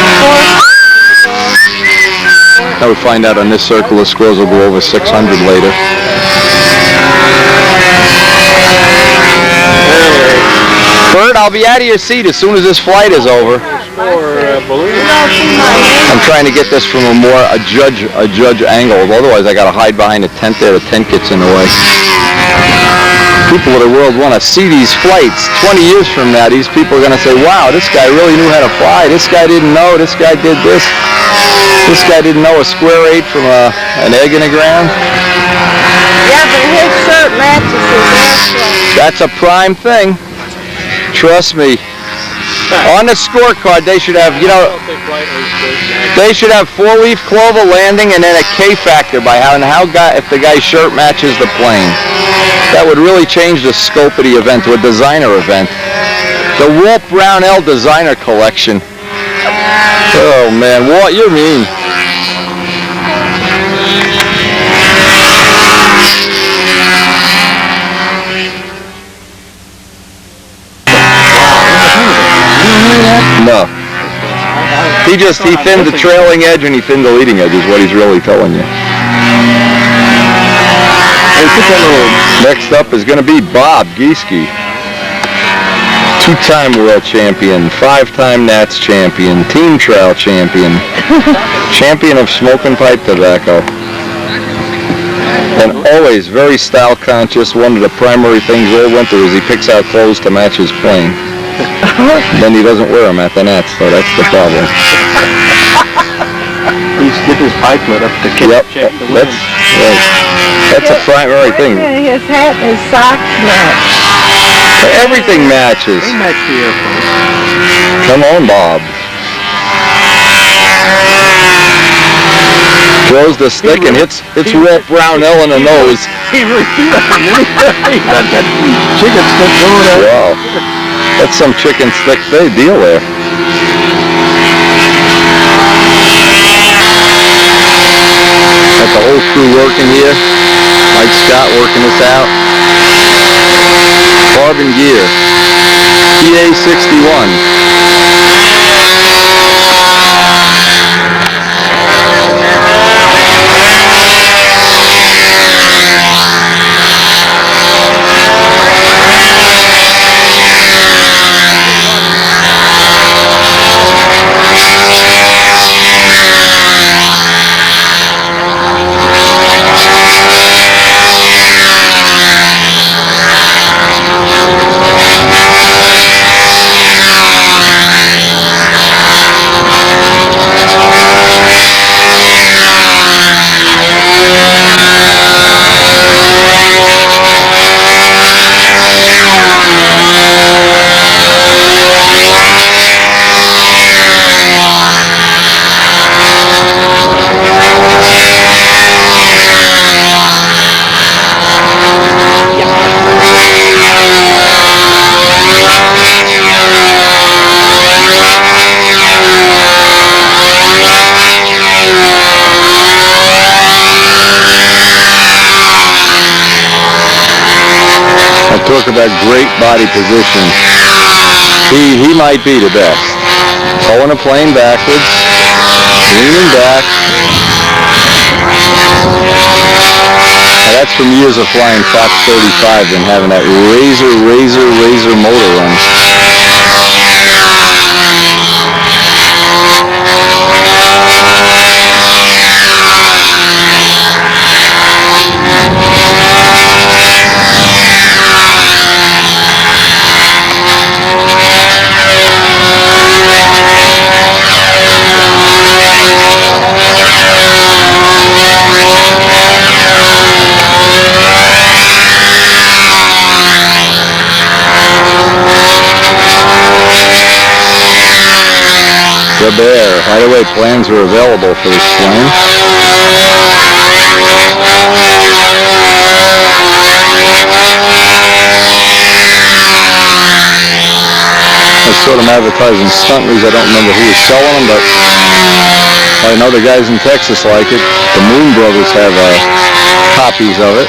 I would find out on this circle the scores will go over 600 later. Bert, I'll be out of your seat as soon as this flight is over. I'm trying to get this from a judge angle. Otherwise, I got to hide behind a tent there. The tent gets in the way. People of the world want to see these flights. 20 years from now, these people are going to say, "Wow, this guy really knew how to fly. This guy didn't know. This guy did this. This guy didn't know a square eight from an egg in the ground." Yeah, but his shirt matches his airplane. That's a prime thing. Trust me. On the scorecard, they should have, they should have 4-leaf clover landing and then a K factor by if the guy's shirt matches the plane. That would really change the scope of the event to a designer event. The Walt Brownell Designer Collection. Oh man, Walt, you're mean. No. He thinned the trailing edge and he thinned the leading edge is what he's really telling you. Next up is going to be Bob Giesky. 2-time world champion, 5-time NATS champion, team trial champion, champion of smoking pipe tobacco, and always very style conscious. One of the primary things Old Winther is he picks out clothes to match his plane. Then he doesn't wear them at the NATS, so that's the problem. He's getting his pipe lit up to check the wind. That's a primary thing. His hat and his socks match. Everything matches. They match the airplane. Come on, Bob. Throws the stick and hits Rip Brownell in the nose. He really he got that chicken stick going there. Wow. That's some chicken stick deal there. Got the whole crew working here. Mike Scott working this out. Carbon gear. PA 61. Talk about great body position. He might be the best. Pulling a plane backwards, leaning back. Now that's from years of flying Fox 35 and having that razor motor run. The Bear. By the way, plans are available for this plane. I saw them advertising Stunt. I don't remember who was selling them, but I know the guys in Texas like it. The Moon Brothers have copies of it.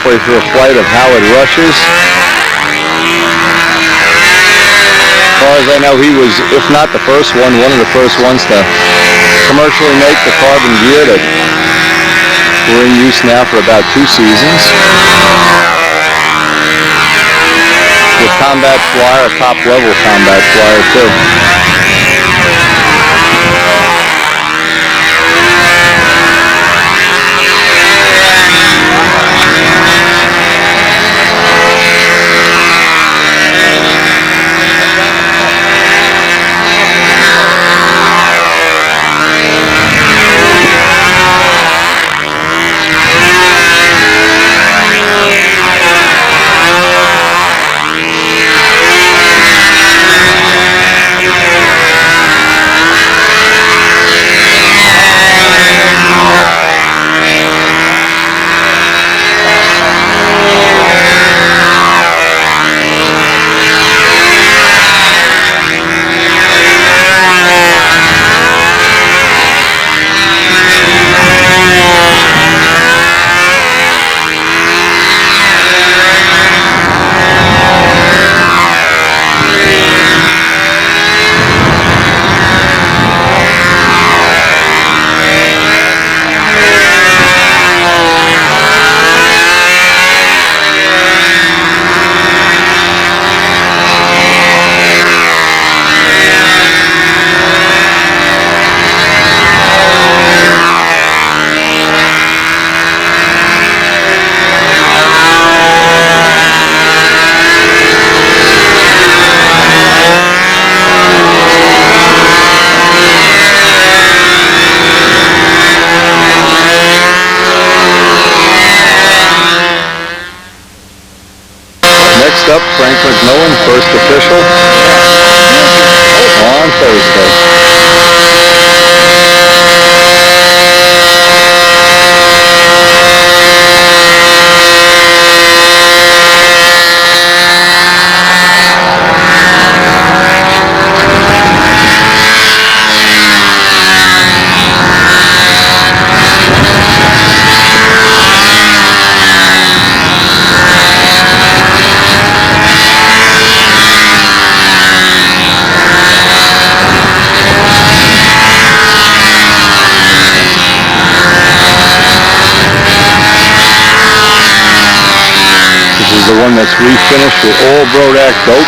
halfway through a flight of Howard Rush's. As far as I know, he was, if not the first one of the first ones to commercially make the carbon gear that we're in use now for about 2 seasons. With combat flyer, top level combat flyer too. Next up, Frank McMillan, first official, on Thursday. The one that's refinished with all Brodak dope.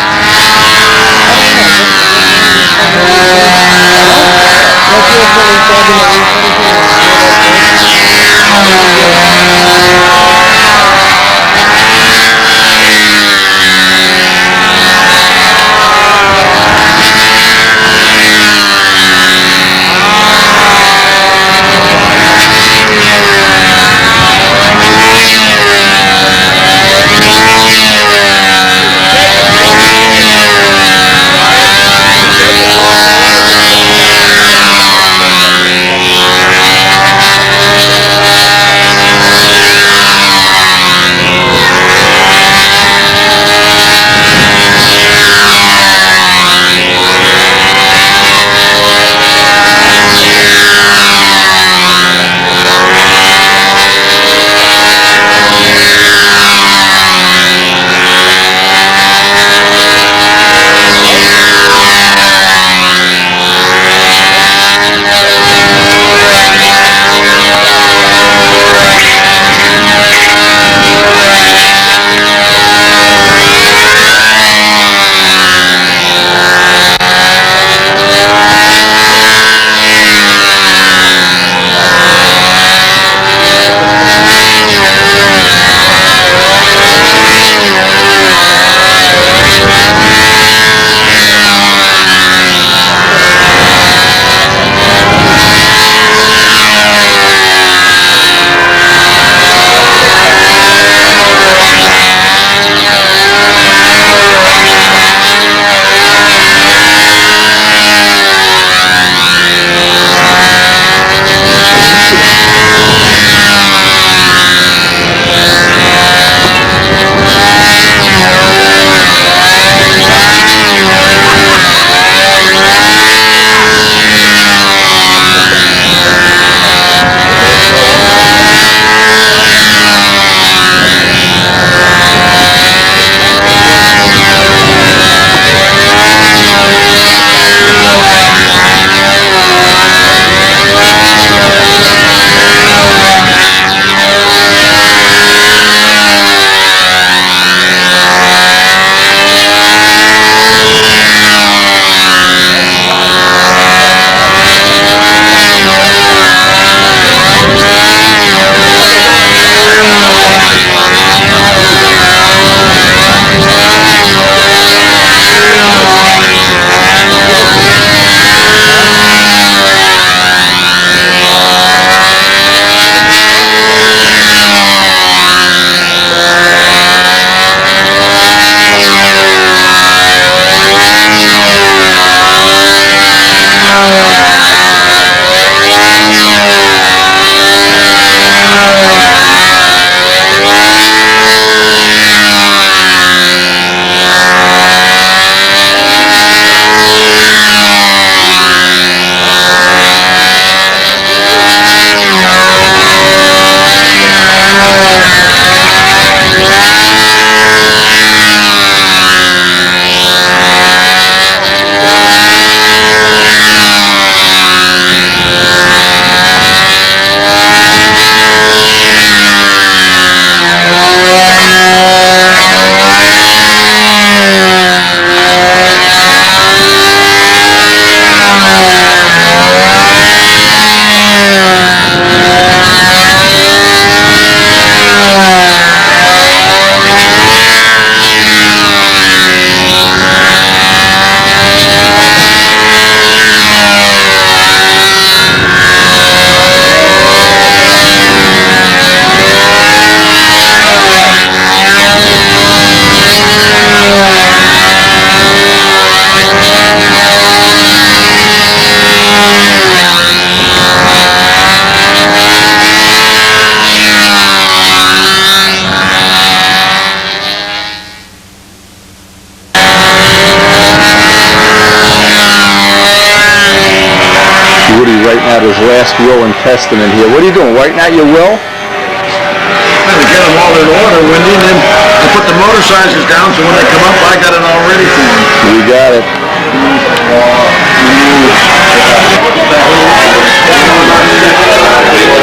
last will and testament here. What are you doing, writing out your will? To get them all in order, Wendy, and then I put the motor sizes down so when they come up, I got it all ready for them. You got it.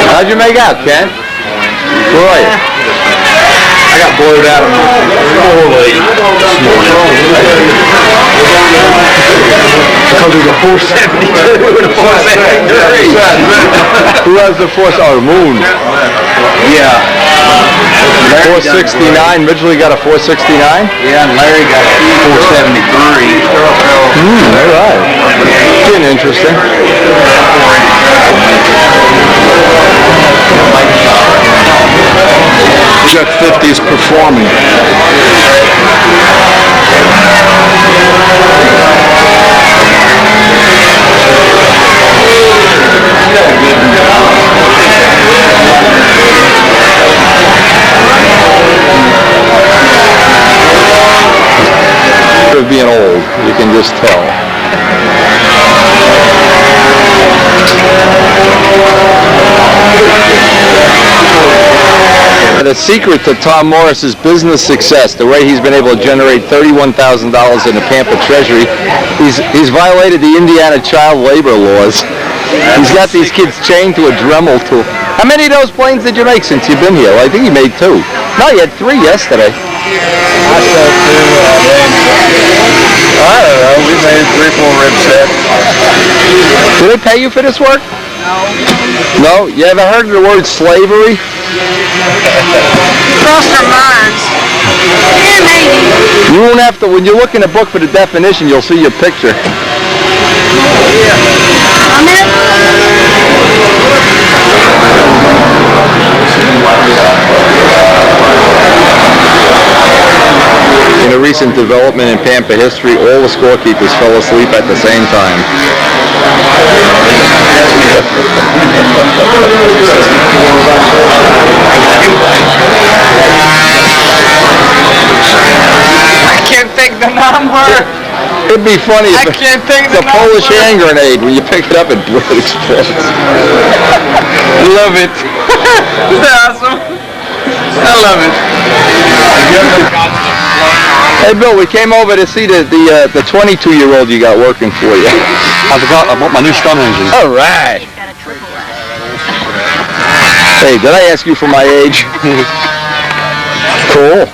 How'd you make out, Ken? Where are you? I got blurred out of poorly this morning. Because there's a 472 and a 473. Who has the moon? Yeah. 469. Midgley got a 469? Yeah, and Larry got a 473. All right. Getting interesting. Jet 50 is performing. Of being old, you can just tell. The secret to Tom Morris's business success, the way he's been able to generate $31,000 in the Pampa Treasury, he's violated the Indiana child labor laws. He's got these kids chained to a Dremel tool. How many of those planes did you make since you've been here? Well, I think you made 2. No, you had 3 yesterday. I said I don't know, we made 3-4 rib sets. Do they pay you for this work? No. No? You ever heard of the word slavery? Crossed our minds. Yeah, maybe. You won't have to, when you look in the book for the definition, you'll see your picture. I'm in. In a recent development in Pampa history, all the scorekeepers fell asleep at the same time. I can't think the number. It'd be funny if I can't think it's a the number. Polish hand grenade when you pick it up and it explodes. Love it. That's awesome. I love it. Hey Bill, we came over to see the 22-year-old you got working for you. I forgot I bought my new Stunt engine. All right. Hey, did I ask you for my age? Cool.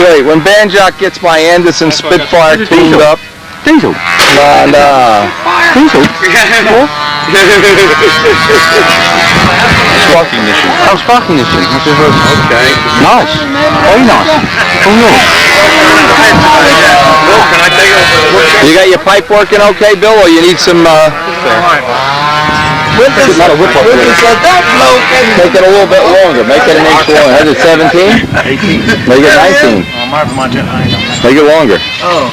Wait, when Banjock gets my Anderson Spitfire tuned up. Diesel. Nah. Diesel? Sparking mission. Oh, sparking mission. Okay. Nice. Very nice. Oh, no. Bill, can I take it? You got your pipe working okay, Bill, or you need some, Winther said that bloke. Make it a little bit longer. Make it an inch longer. Is it 17? 18. Make it 19. Make it longer. Oh.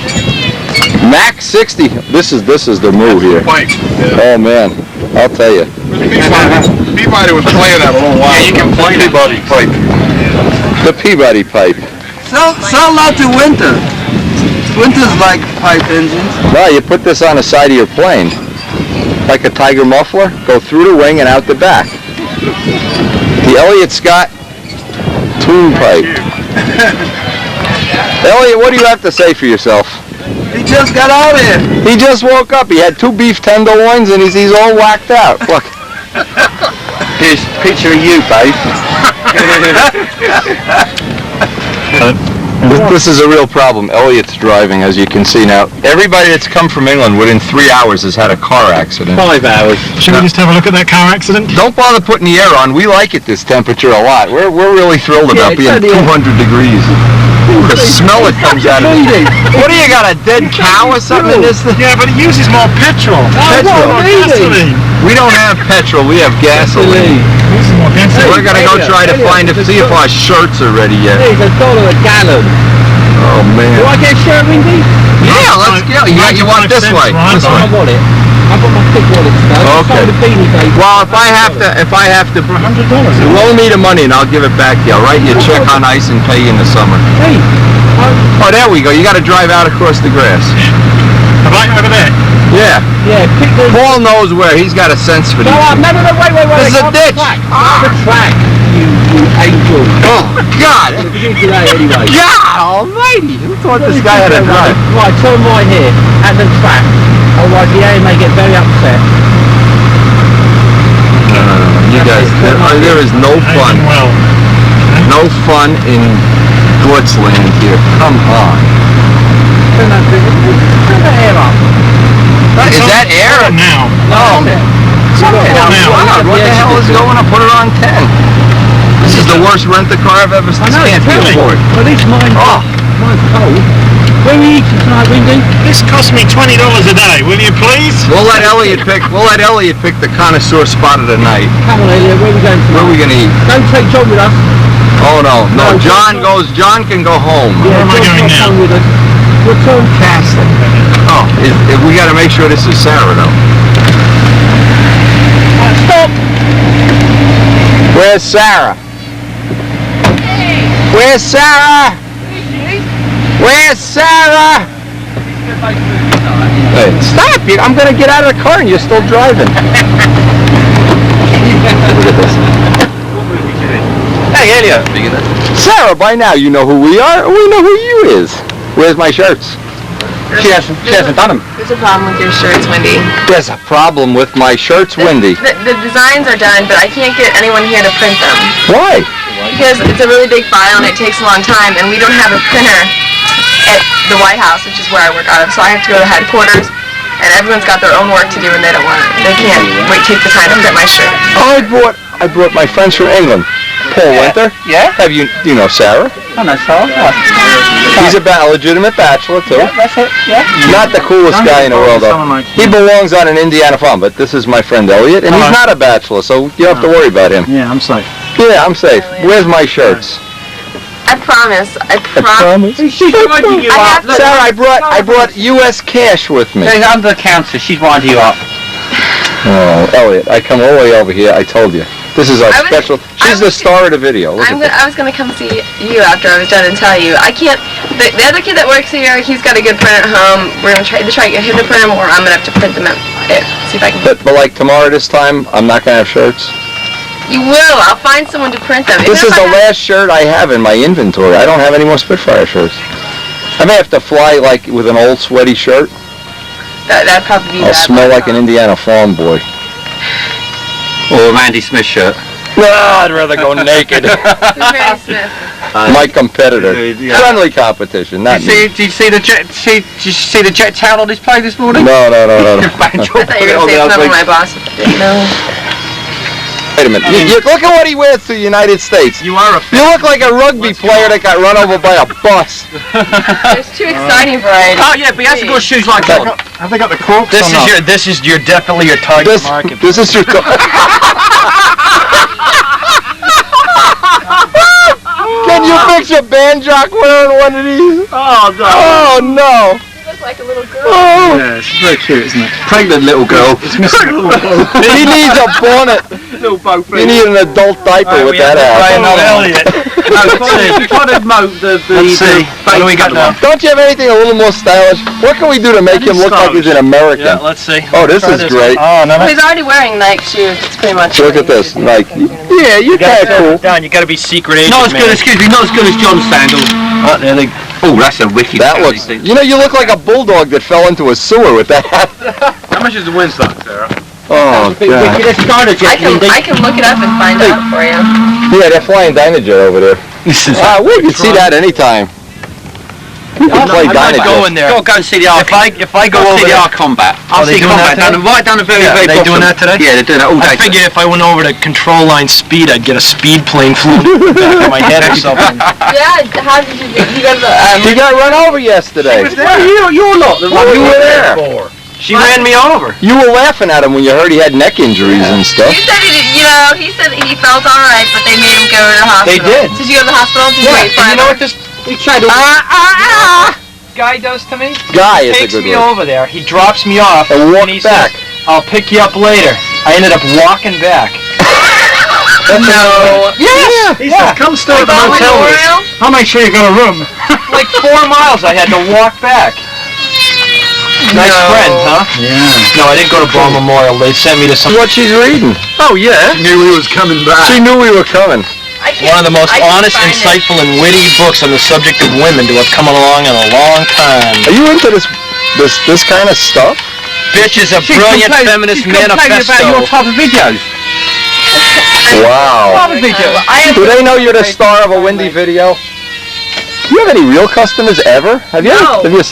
Max 60. This is the move here. Pipe. Oh man, I'll tell you. Peabody was playing that a little while. Yeah, you can play Peabody pipe. The Peabody pipe. Sell that to Winther. Winther's like pipe engines. No, you put this on the side of your plane. Like a Tiger muffler. Go through the wing and out the back. The Elliott Scott tune pipe. Elliot, what do you have to say for yourself? He just got out of here. He just woke up. He had 2 beef tenderloins and he's all whacked out. Look. Here's a picture of you, babe. This is a real problem. Elliot's driving, as you can see now. Everybody that's come from England within 3 hours has had a car accident. 5 hours. Should we just have a look at that car accident? Don't bother putting the air on. We like it this temperature a lot. We're really thrilled about being 200 degrees. The smell that comes out of it. What do you got, a dead cow or something in this thing? Yeah, but it uses more petrol. Gasoline. We don't have petrol. We have gasoline. Uses more gasoline. We're gonna go try to see if our shirts are ready yet. It's $1 a gallon. Oh man. Do I get a shirt, Windy? Yeah, let's go. You want this way? This way. I want it. I've got my thick wallet stuff. Okay. Well, if I have to, For $100. loan me the money and I'll give it back to you. I'll write you a check on ice and pay you in the summer. Hey. Oh, there we go. You got to drive out across the grass. Right over there. Yeah. Yeah, pick the... Paul knows where. He's got a sense for these. No, wait. This is a ditch. The track, you angel. Oh, God. It's beginning today anyway. God almighty. Who thought this guy had a drive? Right, turn right here, at the track. Otherwise the area may get very upset. You guys, there is no fun. Well, No fun in Goodsland here. Come on. Turn the air up. Is that air? now. No. Now. What the hell is going on? Put it on 10. This is the worst rent-a-car I've ever seen. Can't be afford. Well, this mine's cold. Where are we eating tonight, Windy? This cost me $20 a day. Will you please? We'll let Elliot pick the connoisseur spot of the night. Come on, Elliot, where are we going tonight? Where are we gonna eat? Don't take John with us. Oh no. John can go home. Where am I going now? With us. We'll turn Castle. Oh, we gotta make sure this is Sarah though. Stop! Where's Sarah? Where's Sarah? Where's Sarah? Hey, stop! I'm gonna get out of the car and you're still driving. Look at this. Hey, Elliot. Sarah, by now you know who we are. We know who you is. Where's my shirts? She hasn't done them. There's a problem with your shirts, Wendy. There's a problem with my shirts, Wendy. The designs are done, but I can't get anyone here to print them. Why? Because it's a really big file and it takes a long time, and we don't have a printer at the White House, which is where I work out of. So I have to go to headquarters, and everyone's got their own work to do, and they can't take the time to print my shirt. I brought my friends from England. Paul Winther. Yeah? Do you know Sarah? Oh, no, Sarah. He's a legitimate bachelor too. Yeah, that's it, yeah. Not the coolest guy in the world though. He belongs on an Indiana farm, but this is my friend Elliot, and he's not a bachelor, so you don't have to worry about him. Yeah, I'm safe. Yeah, I'm safe. Where's my shirts? I promise. I promise. She's winding you up. Sarah, I brought U.S. cash with me. She's under the counter. She's winding you up. Oh, Elliot, I come all the way over here. I told you. This is our special. She's the star of the video. Look at this. I was gonna come see you after I was done and tell you. I can't. The other kid that works here, he's got a good printer at home. We're gonna try to get him to print them, or I'm gonna have to print them out. See if I can. But like tomorrow this time, I'm not gonna have shirts. You will. I'll find someone to print them. This is the last shirt I have in my inventory. I don't have any more Spitfire shirts. I may have to fly like with an old sweaty shirt. That'd probably be. I'll smell like an Indiana farm boy. Or a Randy Smith shirt. No, I'd rather go naked. Randy Smith. My competitor. Friendly competition, not me. Did you see the jet towel on display this morning? No. I thought you were gonna say it's not my boss. No. Wait a minute. You look at what he wears to the United States. You are a You look like a rugby player that got run over by a bus. There's two exciting varieties. Oh yeah, but he has to go shoes like that. Have they got the corks This or not? is definitely your target market. This is your. Can you picture Banjock wearing one of these? Oh no. Oh no. You look like a little girl. Oh. Yeah, it's very cute, isn't it? Pregnant little girl. He needs a bonnet. Little bow You need an adult diaper with that ass. Elliot. Try to moat the What do we got now? Don't you have anything a little more stylish? What can we do to make him look like he's an American? Yeah, let's see. Oh, this is great. Oh, no. Well, he's already wearing Nike shoes. It's pretty much. Look at this, like, yeah, you're kind of cool. Down, you gotta be secret agent. Not as good, excuse me, not as good as John's sandals. Oh, that's a wicked. That looks. You know, you look like a bulldog that fell into a sewer with that hat. How much is the Winstock, Sarah? Oh God. I can look it up and find out for you. Yeah, they're flying Dynajet over there. We can see that anytime. We can play Dynajet. Go in there. Go and see the Ark. If I go over see the there, Ark combat. I'll see combat right down the very they bottom. doing that today? Yeah, they're doing that all day. I figure if I went over to control line speed, I'd get a speed plane flown in the back of my head or something. Yeah, how did you do? You go to the. He got run over yesterday. You're not the one You were there. She ran me over. You were laughing at him when you heard he had neck injuries and stuff. He said he said he felt all right, but they made him go to the hospital. They did. Did you go to the hospital? Did you wait for You him? know what this guy does to me? Guy is a Takes good me word. over there. He drops me off And walk he back. says, "I'll pick you up later." I ended up walking back. No. Yes. He said, come stay at the Like motel with us. Memorial? I'll make sure you got a room. Like 4 miles I had to walk back. Nice friend, huh? Yeah. No, I didn't go to Ball Memorial. They sent me to some... What she's reading. Oh, yeah. She knew he was coming back. She knew we were coming. One of the most honest, insightful, and witty books on the subject of women to have come along in a long time. Are you into this kind of stuff? Bitch is a brilliant feminist manifesto. about your type of videos. Wow. Do they know you're the star of a Windy video? Do you have any real customers ever? Have you? No. Have you?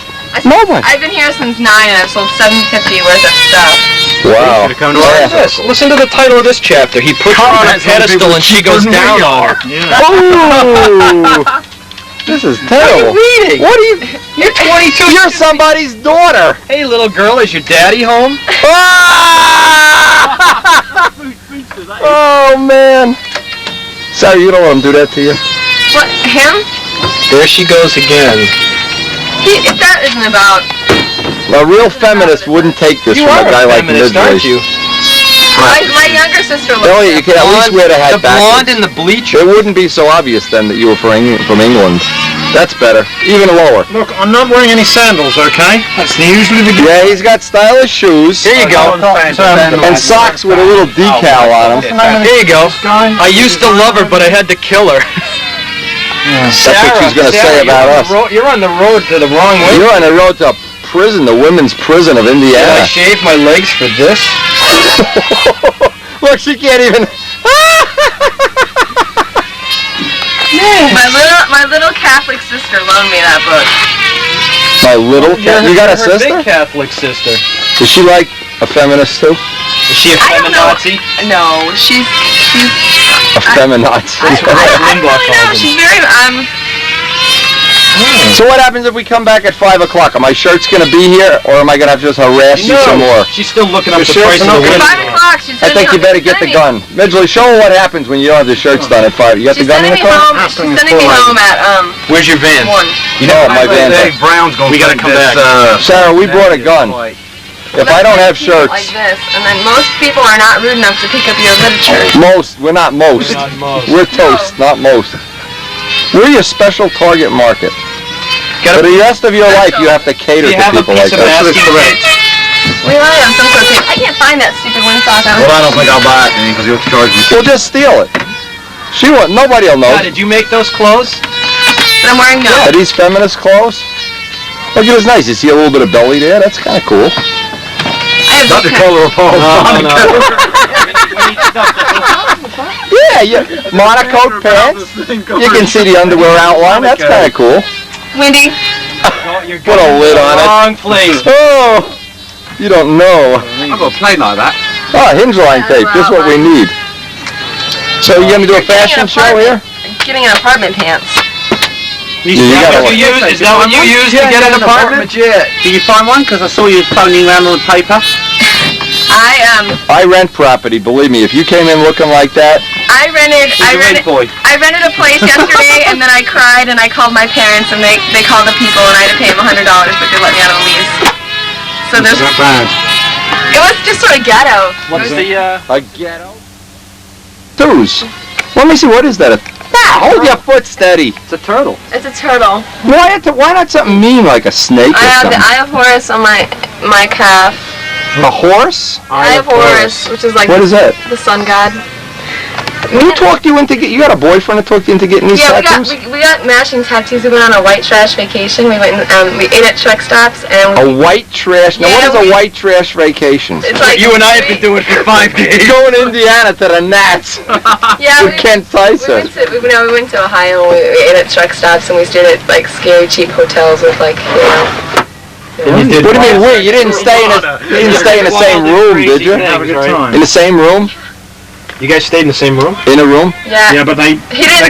Nobody. I've been here since 9 and I've sold $750 worth of stuff. Wow. Listen to the title of this chapter. He puts her on a pedestal and she goes down on her. Oh! This is terrible. What are you reading? What are you? You're 22. You're somebody's daughter. Hey, little girl, is your daddy home? Oh man. Sorry, you don't let him do that to you. What, him? There she goes again. If that isn't about... A real feminist wouldn't take this You from are a guy a like feminist, aren't you? My younger sister looks Elliot, you can at least wear the hat The blonde backwards. and the bleacher. It wouldn't be so obvious then that you were from England. That's better. Even lower. Look, I'm not wearing any sandals, okay? That's usually the Yeah, he's got stylish shoes. Here you go. And socks with a little decal on them. Here you go. I used to love her, but I had to kill her. That's what she's going to say about us. You're on the road to the wrong way. You're on the road to prison, the women's prison of Did I Indiana. shave my legs for this? Look, she can't even... My little Catholic sister loaned me that book. My little cat. You got a Her sister? big Catholic sister. Is she like a feminist too? Is she a I don't know. feminazi? No, she's A feminazi. I don't really know. She's very So what happens if we come back at 5 o'clock? Are my shirts going to be here, or am I going to have to just harass you some more? She's still looking up the Your price shirts of the are window. 5 o'clock. She's I think you better get the gun. Midgley, show her what happens when you don't have the shirts done at 5. You got the gun in the car? She's sending me home at Where's your van? 1. You know my van's Dave Brown's going We gotta come back. Sarah, we brought a gun. If I don't have shirts, Like this, and then most people are not rude enough to pick up your literature. we're not most. Not most. We're toast, not most. We're your special target market. For the rest of your life, you have to cater Do you to have a people piece like of that. masking tape? We really have some sort of tape. I can't find that stupid windsock. Well, I don't think I'll buy it then, because you'll charge me. Well, just steal it. She won't. Nobody will know. God, did you make those clothes? But I'm wearing no. Are these feminist clothes? Look, it was nice. You see a little bit of belly there? That's kind of cool. I have Not the color of Paul's No. Yeah, monocoat pants. You can see the underwear outline. That's kind of cool. Windy. You're Put a lid on it. Wrong place. Oh, you don't know. I've got a plane like that. Oh, hinge line tape. Just what we need. So you gonna do a fashion show here? Getting an apartment pants. You gotta Is that what you use to get an apartment? yet. Did you find one? Because I saw you phoning around on the paper. I rent property. Believe me, if you came in looking like that, I rented a place yesterday, and then I cried and I called my parents, and they called the people, and I had to pay them $100, but they let me out on a lease. So there's. Not bad. It was just sort of ghetto. What's the, a ghetto. Twos. Let me see. What is that? Hold your foot steady. It's a turtle. It's a turtle. Why not something mean like a snake or I have the something? Eye of Horus on my calf. A horse? Eye of Horus, which is like What is that? the sun god. Who talked you into you got a boyfriend that talked you into getting these Yeah, tattoos? we got matching tattoos. We went on a white trash vacation. We went and we ate at truck stops, and A white trash. Now, Yeah, what is we- a white trash vacation? it's like you and I have been doing for 5 days. Going to Indiana to the Nats Yeah, with Kent Tyson. we went to Ohio. And we ate at truck stops, and we stayed at like scary cheap hotels with like What do you mean we? You didn't stay in the same room, did you? Have a good time. In the same room? You guys stayed in the same room? In a room? Yeah, but they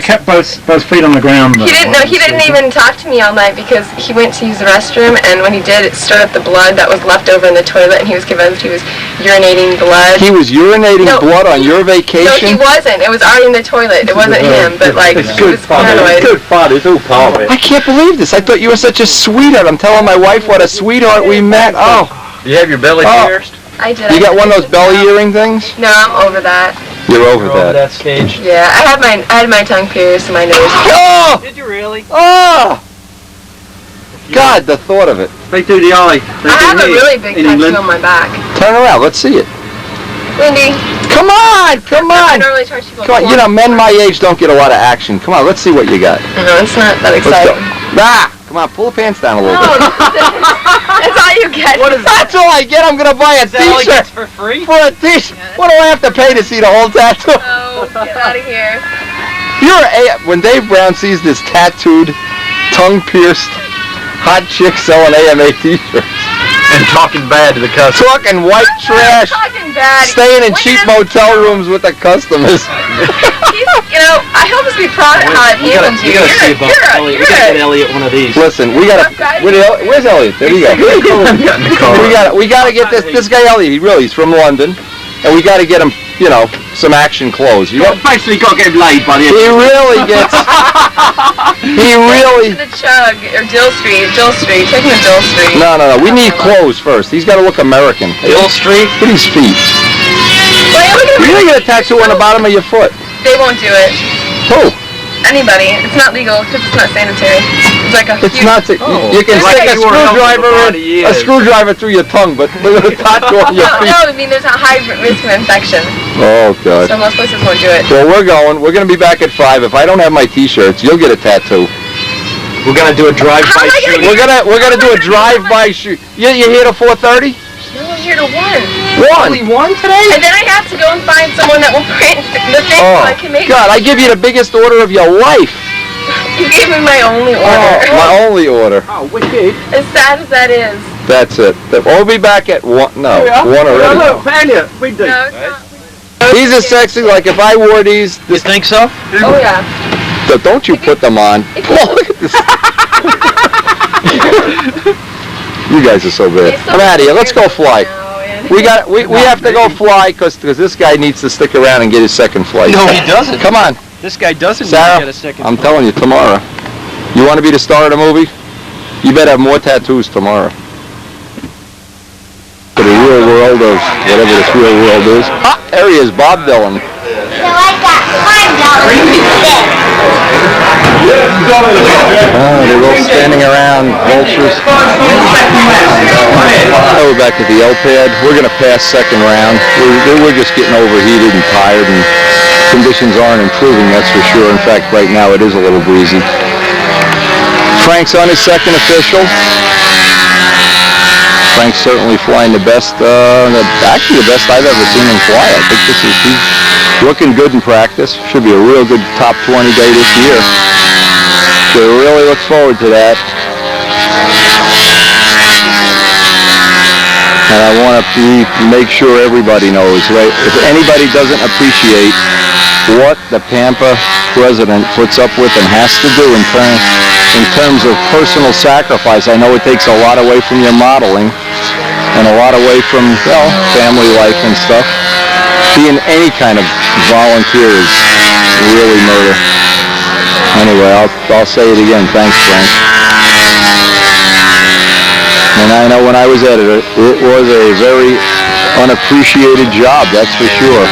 kept both feet on the ground. He didn't even talk to me all night because he went to use the restroom, and when he did, it stirred up the blood that was left over in the toilet, and he was convinced he was urinating blood. He was urinating blood on your No, he vacation? wasn't. It was already in the toilet. It wasn't him, but like, he was paranoid. Good fun. It's all part of it. I can't believe this. I thought you were such a sweetheart. I'm telling my wife what a sweetheart we met. Oh, Do you have your belly Oh. pierced? I did. you got one of those belly earring things? No, I'm over that. You're over You're over that. that stage. Yeah, I had my tongue pierced and my nose. Oh! Did you really? Oh! God, the thought of it. Right through the alley. I have a really big in tattoo England. on my back. Turn around. Let's see it. Wendy. Come on, come I on. normally charge people. Come on, you know, men my age don't get a lot of action. Come on, let's see what you got. No, it's not that Let's go. exciting. Ah, come on, pull the pants down a little No, bit. that's all you get. What is That's all I get. I'm gonna buy a t-shirt for free? for a t-shirt. What do I have to pay to see the whole tattoo? Oh, get out of here. When Dave Brown sees this tattooed, tongue-pierced, hot chick selling AMA t-shirts, And talking bad to the customer. talking white trash, Talking bad. staying in Look cheap at him. motel rooms with the customers. You know, I hope to be proud of how it We gotta handles you. see about Elliot. We gotta get Elliot one of these. Listen, we gotta. Where's Elliot? There you go. We gotta get this guy Elliot. He's from London, and we gotta get him, you know, some action clothes. You know, Basically got to get laid by the end. he really gets. He really. The Chug, or Dill Street. Take him to Dill Street. No. We need clothes first. He's got to look American. Hill Street? Look at his feet. Well, look at You him. didn't get a tattoo on the bottom of your foot. They won't do it. Who? Anybody. It's not legal because it's not sanitary. It's like a It's huge... not. You can It's stick like a you were helping screwdriver for in, 40 years. a screwdriver through your tongue, but with a tattoo on your feet. No, I mean there's a high risk of infection. Oh God. So most places won't do it. Well, we're going. We're going to be back at 5. If I don't have my T-shirts, you'll get a tattoo. We're gonna do a How drive-by am I shooting. gonna We're gonna do a drive-by shoot. You here to 4:30? No, I'm here to 1. Only one today? And then I have to go and find someone that will print the thing so I can make God! I give you the biggest order of your life. You gave me my only order. My only order. Oh, wicked. As sad as that is. That's it. We'll be back at 1. No, 1 already. Look, Elliot, we do. No, it's not. These are sexy. Like if I wore these, You think so? Oh yeah. don't you put them on? Oh, look at this. You guys are so bad. I'm out of here. Let's go fly. We have to go fly because this guy needs to stick around and get his second flight. No, he doesn't. Come on, This guy doesn't Sarah. get a second. I'm telling you, tomorrow. You want to be the star of the movie? You better have more tattoos tomorrow. For the real world of whatever this real world is. Ah, there he is, Bob Dylan. So I got $5 They're all standing around, vultures. Oh, we're back at the L-pad. We're going to pass second round. We're just getting overheated and tired, and conditions aren't improving, that's for sure. In fact, right now it is a little breezy. Frank's on his second official. Frank's certainly flying the best, actually the best I've ever seen him fly. I think he's looking good in practice. Should be a real good top 20 day this year. So really look forward to that. And I want to make sure everybody knows, right? If anybody doesn't appreciate what the Pampa president puts up with and has to do in terms of personal sacrifice, I know it takes a lot away from your modeling and a lot away from, well, family life and stuff. Being any kind of volunteer is really murder. Anyway, I'll say it again. Thanks, Frank. And I know when I was editor, it was a very unappreciated job, that's for sure.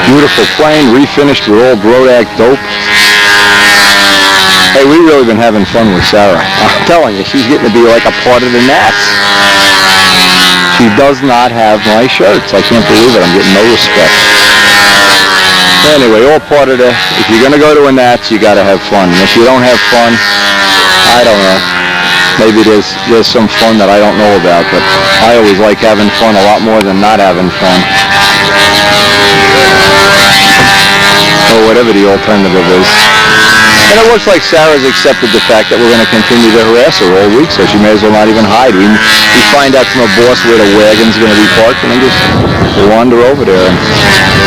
Beautiful plane, refinished with old Brodak dope. Hey, we've really been having fun with Sarah. I'm telling you, she's getting to be like a part of the NATS. She does not have my shirts. I can't believe it. I'm getting no respect. Anyway, all part of if you're going to go to a NATS, you got to have fun. And if you don't have fun, I don't know. Maybe there's some fun that I don't know about, but I always like having fun a lot more than not having fun. Or whatever the alternative is. And it looks like Sarah's accepted the fact that we're going to continue to harass her all week, so she may as well not even hide. We find out from a boss where the wagon's going to be parked, and then just wander over there. And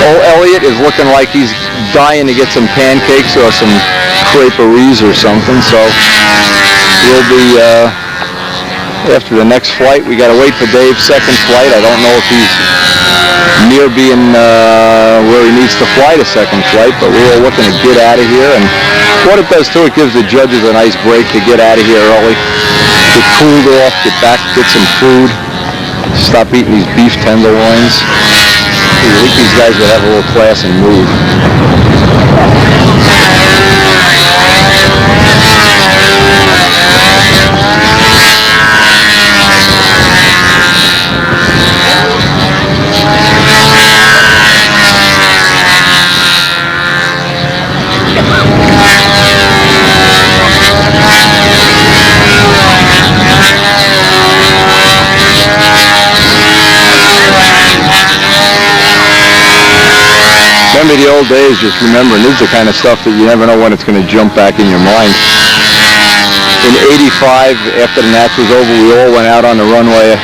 old Elliot is looking like he's dying to get some pancakes or some creperies or something, so we'll be after the next flight. We got to wait for Dave's second flight. I don't know if he's near being where he needs to fly the second flight, but we're all looking to get out of here. And what it does too, it gives the judges a nice break to get out of here early, get cooled off, get back, get some food, stop eating these beef tenderloins. I think these guys would have a little class and move. Remember the old days, just remembering, this is the kind of stuff that you never know when it's going to jump back in your mind. In '85, after the NATS was over, we all went out on the runway,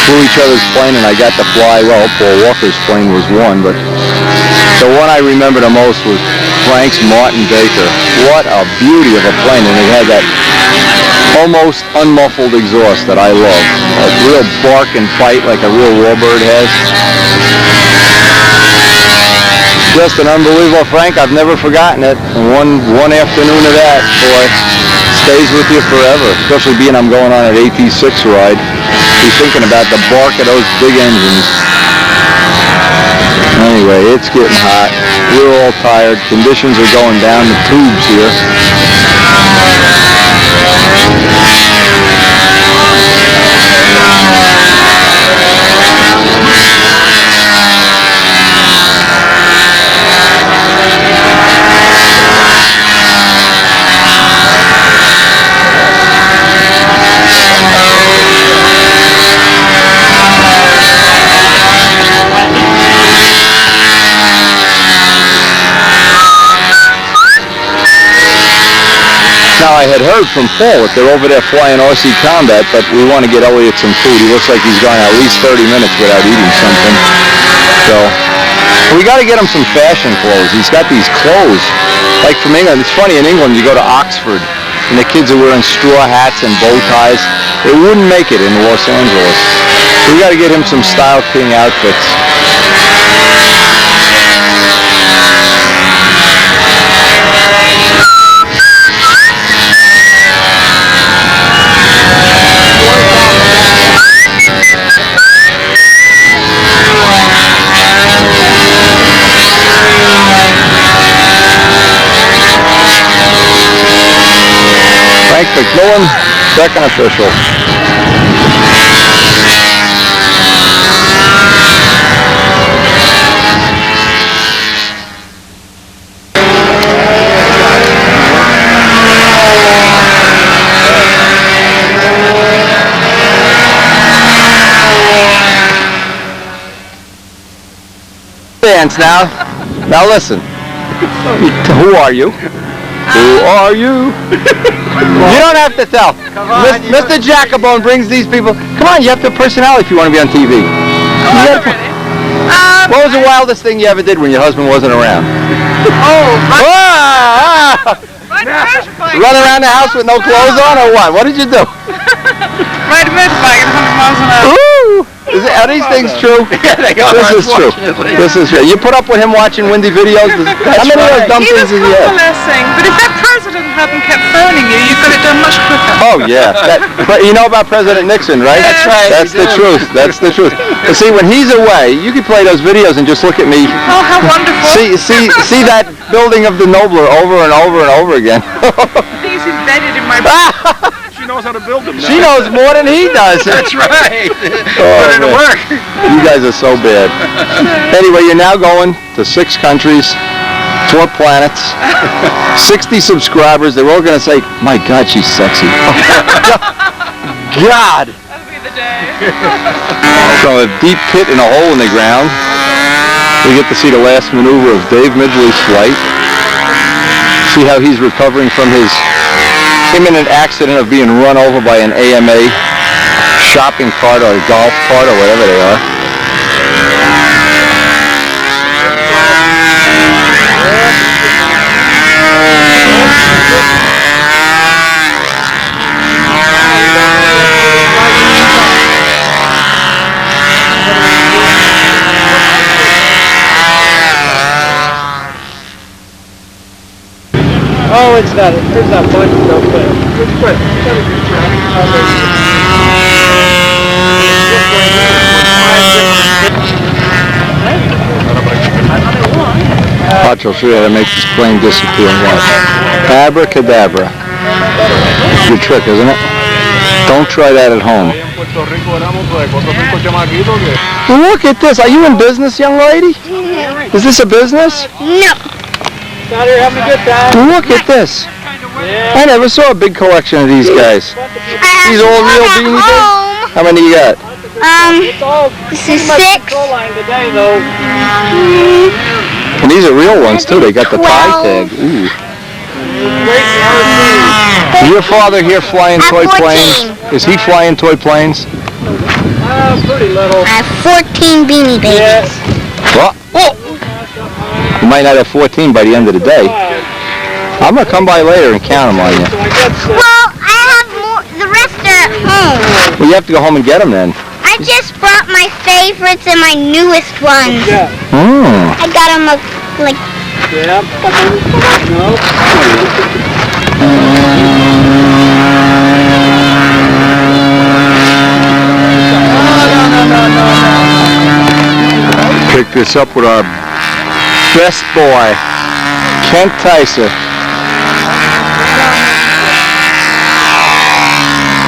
flew each other's plane, and I got to fly, well, Paul Walker's plane was one, but the one I remember the most was Frank's Martin Baker. What a beauty of a plane, and it had that almost unmuffled exhaust that I love. A real bark and fight like a real warbird has. Just an unbelievable, Frank. I've never forgotten it. And one afternoon of that, boy, stays with you forever. Especially being I'm going on an AT6 ride. You're thinking about the bark of those big engines. Anyway, it's getting hot. We're all tired. Conditions are going down the tubes here. Now, I had heard from Paul that they're over there flying RC Combat, but we want to get Elliot some food. He looks like he's gone at least 30 minutes without eating something. So, we got to get him some fashion clothes. He's got these clothes, like from England. It's funny, in England, you go to Oxford, and the kids are wearing straw hats and bow ties. They wouldn't make it in Los Angeles. So we got to get him some Style King outfits. Frank McMillan, second official. Dance now. Now listen. Who are you? Who are you? You don't have to tell. Come on, Mr. Jacobone brings these people. Come on, you have to have personality if you want to be on TV. What was the wildest thing you ever did when your husband wasn't around? Run around the house with no clothes on or what? What did you do? Ride a motorbike at 100 miles an hour. Ooh! Are these things true? Yeah, they are. This is true. This is true. You put up with him watching windy videos? How many of those dumb He was things did he have? convalescing, but if that president hadn't kept phoning you, you could have done much quicker. Oh, yeah. You know about President Nixon, right? That's right, That's the truth. That's the truth. But see, when he's away, you can play those videos and just look at me. Oh, how wonderful. See that building of the Nobler over and over and over again. He's embedded in my brain. She knows how to build them now. She knows more than he does. That's right. Oh, Put it to man. work. You guys are so bad. Anyway, you're now going to 6 countries, 4 planets, 60 subscribers. They're all going to say, my God, she's sexy. God. That'll be the day. From a deep pit in a hole in the ground, we get to see the last maneuver of Dave Midgley's flight. See how he's recovering from his imminent accident of being run over by an AMA shopping cart or a golf cart or whatever they are. No, it's not. There's not much stuff there. Good question. Watch, I'll show you how to make this plane disappear. Watch. Abracadabra. Good trick, isn't it? Don't try that at home. Look at this. Are you in business, young lady? Is this a business? No. Out here having a good time. Look at this. I never saw a big collection of these guys. These all real beanie babies? How many you got? This is 6. And these are real ones too. They got the tie 12. tag. Ooh. Is your father here flying toy 14. planes? Is he flying toy planes? Pretty little. I have 14 beanie babies. Well, you might not have 14 by the end of the day. I'm going to come by later and count them on you. Well, I have more. The rest are at home. Well, you have to go home and get them then. I just brought my favorites and my newest ones. I got them like. Yeah. Pick this up with our best boy, Kent Tyser.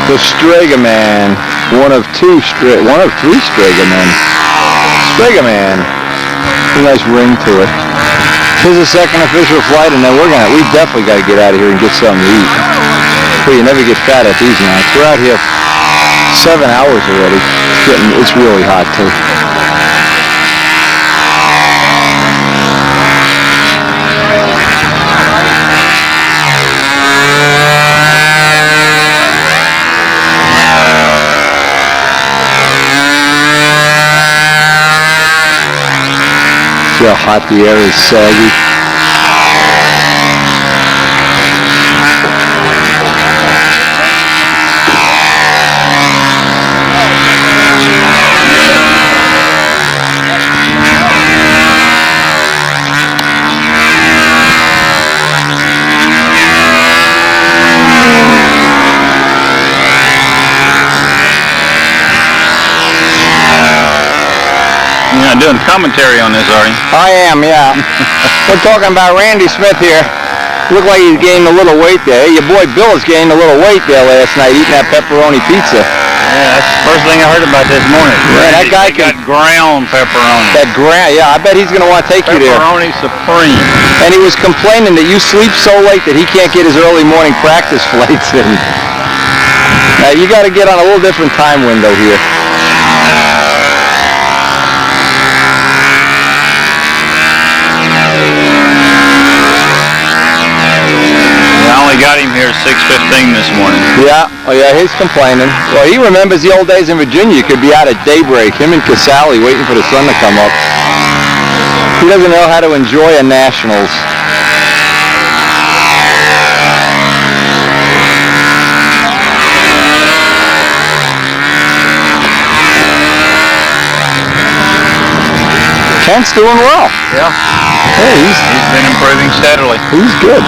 The Strega Man, one of 3 Strega Men. Strega Man, a nice ring to it. Here's the second official flight, and then we definitely got to get out of here and get something to eat. Well, you never get fat at these nights. We're out here 7 hours already. It's really hot too. See how hot the air is, saggy. You're not doing commentary on this, are you? I am, yeah. We're talking about Randy Smith here. Looked like he's gained a little weight there. Hey, your boy Bill has gained a little weight there last night eating that pepperoni pizza. Yeah, that's the first thing I heard about this morning. Yeah, that guy got ground pepperoni. Yeah, I bet he's going to want to take you there. Pepperoni supreme. And he was complaining that you sleep so late that he can't get his early morning practice flights in. Now, you got to get on a little different time window here. I got him here at 6:15 this morning. Yeah, he's complaining. Well, he remembers the old days in Virginia. You could be out at daybreak, him and Casale waiting for the sun to come up. He doesn't know how to enjoy a Nationals. Kent's doing well. Yeah. Hey, he's been improving steadily. He's good.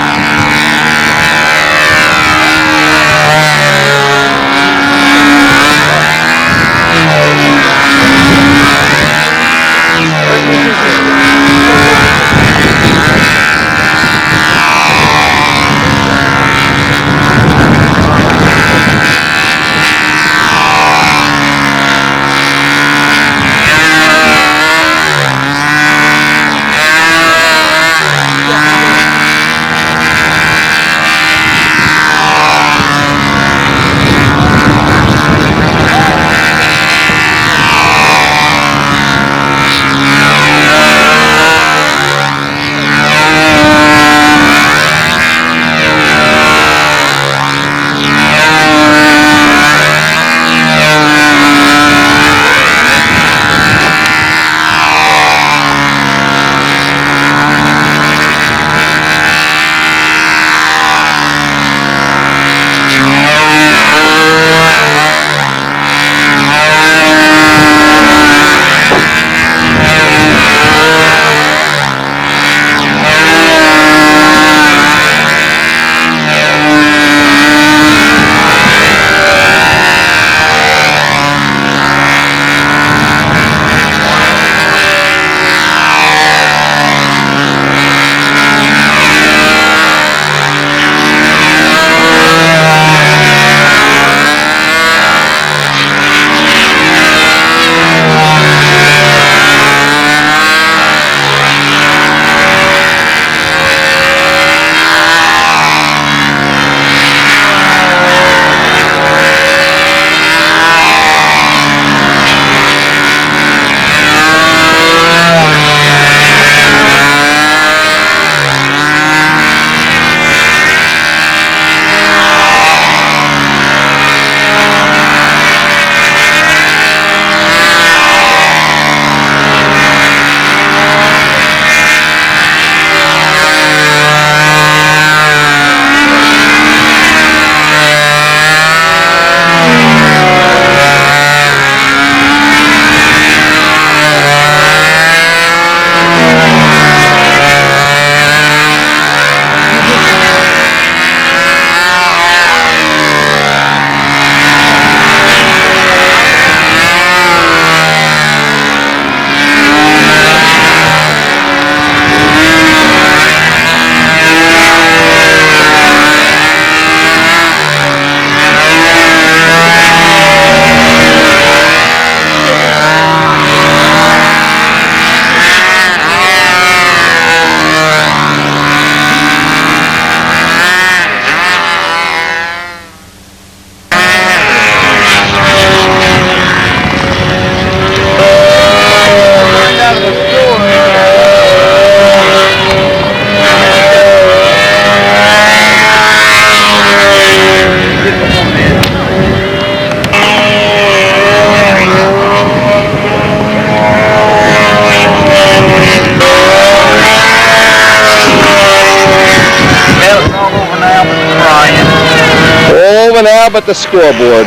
at the scoreboard.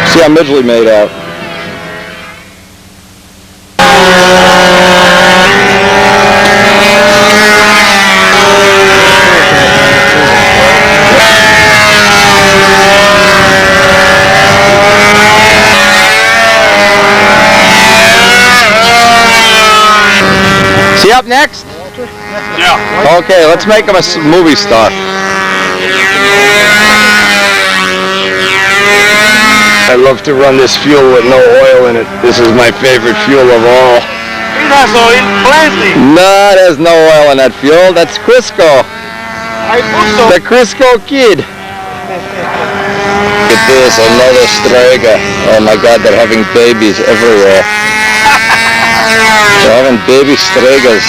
See how Midgley made out. Is he up next? Yeah. Okay, let's make him a movie star. I love to run this fuel with no oil in it. This is my favorite fuel of all. No, there's no oil in that fuel. That's Crisco. The Crisco kid. Look at this, another Strega. Oh my God, they're having babies everywhere. They're having baby Stregas.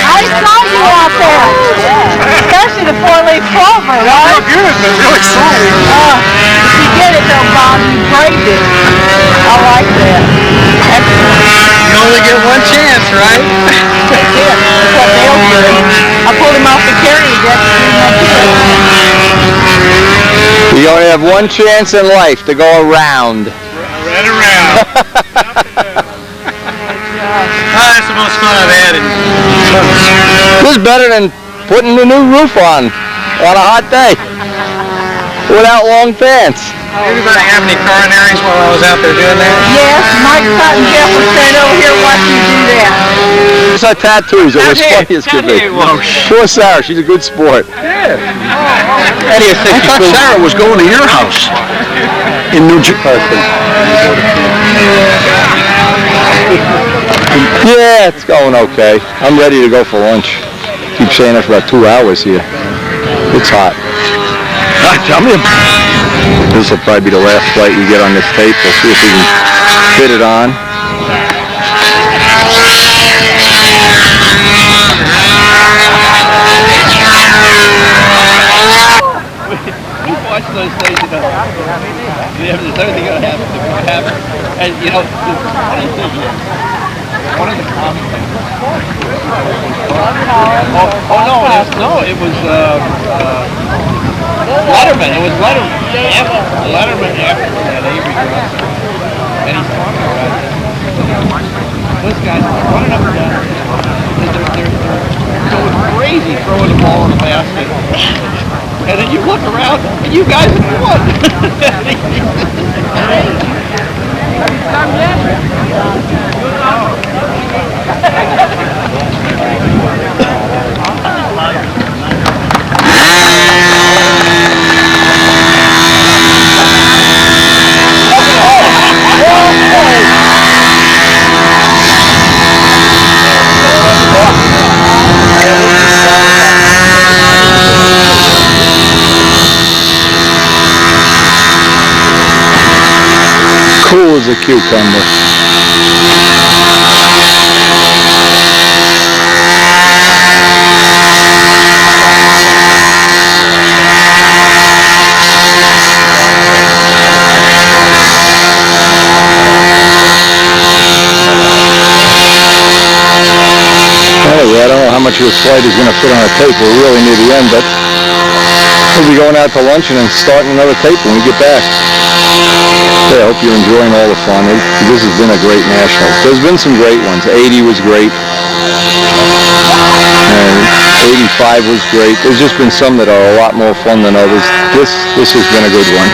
I saw you out there. Especially the 4-leaf clover, right? Real good, but really salty. If you get it though, Bob, you braved it. I like that. You only get one chance, right? That's it. That's what Dale did. I pulled him off the carrying deck to do my kid. You only have one chance in life to go around. Right around. That's the most fun I've had in months. This is better than putting the new roof on a hot day without long pants. Anybody have any coronaries while I was out there doing that? Yes, Mike Scott and Jeff were standing over here watching you do that. These are tattoos. It was funny as could be. Poor Sarah, she's a good sport. Yeah. How do you think I thought Sarah was going to your house in New Jersey. Yeah, it's going okay. I'm ready to go for lunch. Keep saying it for about 2 hours here. It's hot. Tell me. This will probably be the last flight we get on this tape. We'll see if we can fit it on. You watch those things, you know, there's everything going to happen. And, you know, the funny thing is, one of the common things. It was Letterman. It was Letterman. Letterman after that Avery Johnson. And he's talking about this guy's running up and down. They're going crazy throwing the ball in the basket. And then you look around, and you guys have won. Cool as a cucumber. Anyway, I don't know how much of this flight is going to fit on a tape. We're really near the end, but we'll be going out to lunch and then starting another tape when we get back. Yeah, I hope you're enjoying all the fun. This has been a great national. There's been some great ones. 80 was great. And 85 was great. There's just been some that are a lot more fun than others. This has been a good one.